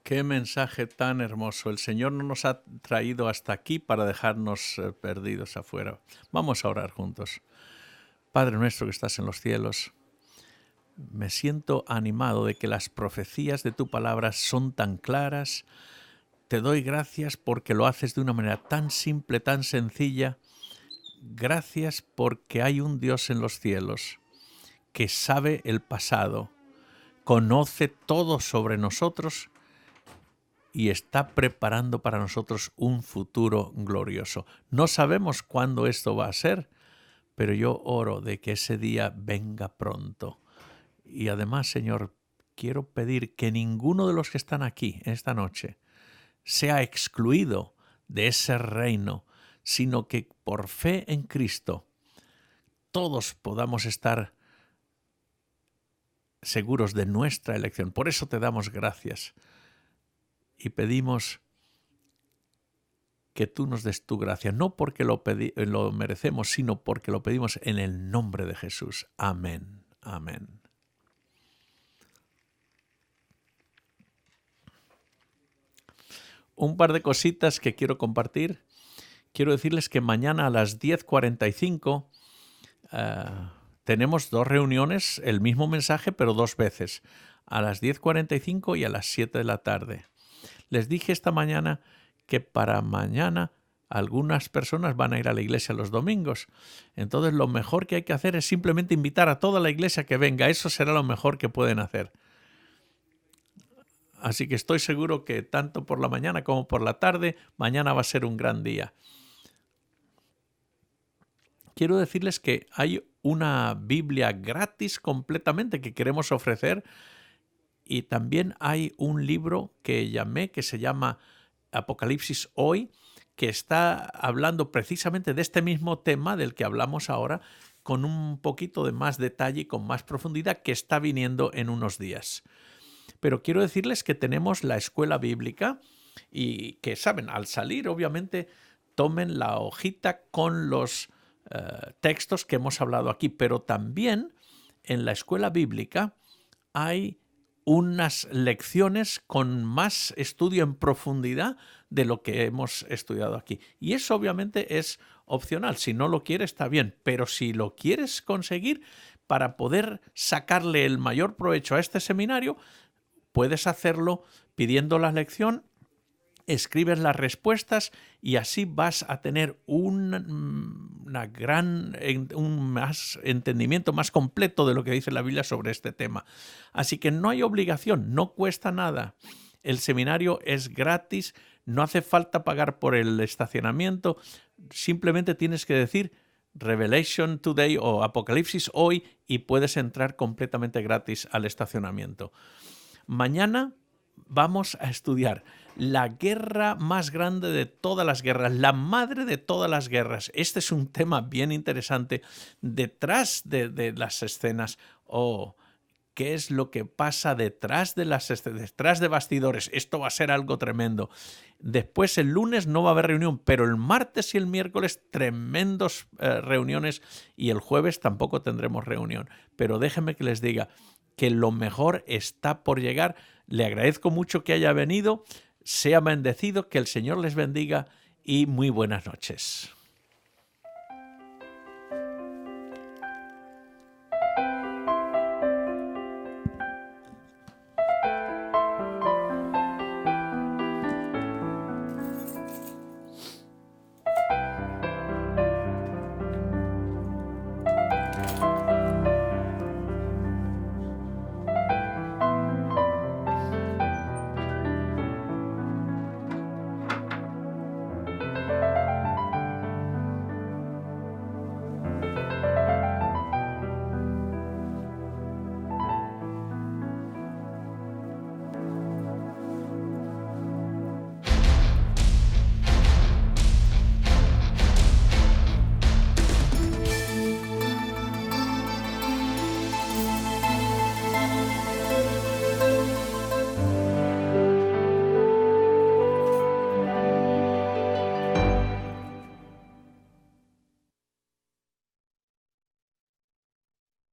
Qué mensaje tan hermoso. El Señor no nos ha traído hasta aquí para dejarnos perdidos afuera. Vamos a orar juntos. Padre nuestro que estás en los cielos, me siento animado de que las profecías de tu palabra son tan claras. Te doy gracias porque lo haces de una manera tan simple, tan sencilla. Gracias porque hay un Dios en los cielos que sabe el pasado, conoce todo sobre nosotros y está preparando para nosotros un futuro glorioso. No sabemos cuándo esto va a ser, pero yo oro de que ese día venga pronto. Y además, Señor, quiero pedir que ninguno de los que están aquí esta noche sea excluido de ese reino, sino que por fe en Cristo todos podamos estar seguros de nuestra elección. Por eso te damos gracias y pedimos que tú nos des tu gracia, no porque lo merecemos, sino porque lo pedimos en el nombre de Jesús. Amén. Amén. Un par de cositas que quiero compartir. Quiero decirles que mañana a las 10:45 tenemos 2 reuniones, el mismo mensaje, pero 2 veces, a las 10:45 y a las 7 de la tarde. Les dije esta mañana que para mañana algunas personas van a ir a la iglesia los domingos. Entonces lo mejor que hay que hacer es simplemente invitar a toda la iglesia que venga. Eso será lo mejor que pueden hacer. Así que estoy seguro que tanto por la mañana como por la tarde, mañana va a ser un gran día. Quiero decirles que hay una Biblia gratis completamente que queremos ofrecer y también hay un libro que se llama Apocalipsis Hoy, que está hablando precisamente de este mismo tema del que hablamos ahora, con un poquito de más detalle y con más profundidad, que está viniendo en unos días. Pero quiero decirles que tenemos la escuela bíblica y que, saben, al salir, obviamente, tomen la hojita con los textos que hemos hablado aquí, pero también en la escuela bíblica hay unas lecciones con más estudio en profundidad de lo que hemos estudiado aquí. Y eso obviamente es opcional. Si no lo quieres, está bien. Pero si lo quieres conseguir para poder sacarle el mayor provecho a este seminario, puedes hacerlo pidiendo la lección, escribes las respuestas y así vas a tener un más entendimiento más completo de lo que dice la Biblia sobre este tema. Así que no hay obligación, no cuesta nada. El seminario es gratis, no hace falta pagar por el estacionamiento, simplemente tienes que decir Revelation Today o Apocalipsis Hoy y puedes entrar completamente gratis al estacionamiento. Mañana vamos a estudiar la guerra más grande de todas las guerras, la madre de todas las guerras. Este es un tema bien interesante detrás de las escenas. ¿Qué es lo que pasa detrás de bastidores? Esto va a ser algo tremendo. Después el lunes no va a haber reunión, pero el martes y el miércoles tremendos reuniones y el jueves tampoco tendremos reunión. Pero déjenme que les diga que lo mejor está por llegar. Le agradezco mucho que haya venido. Sea bendecido, que el Señor les bendiga y muy buenas noches.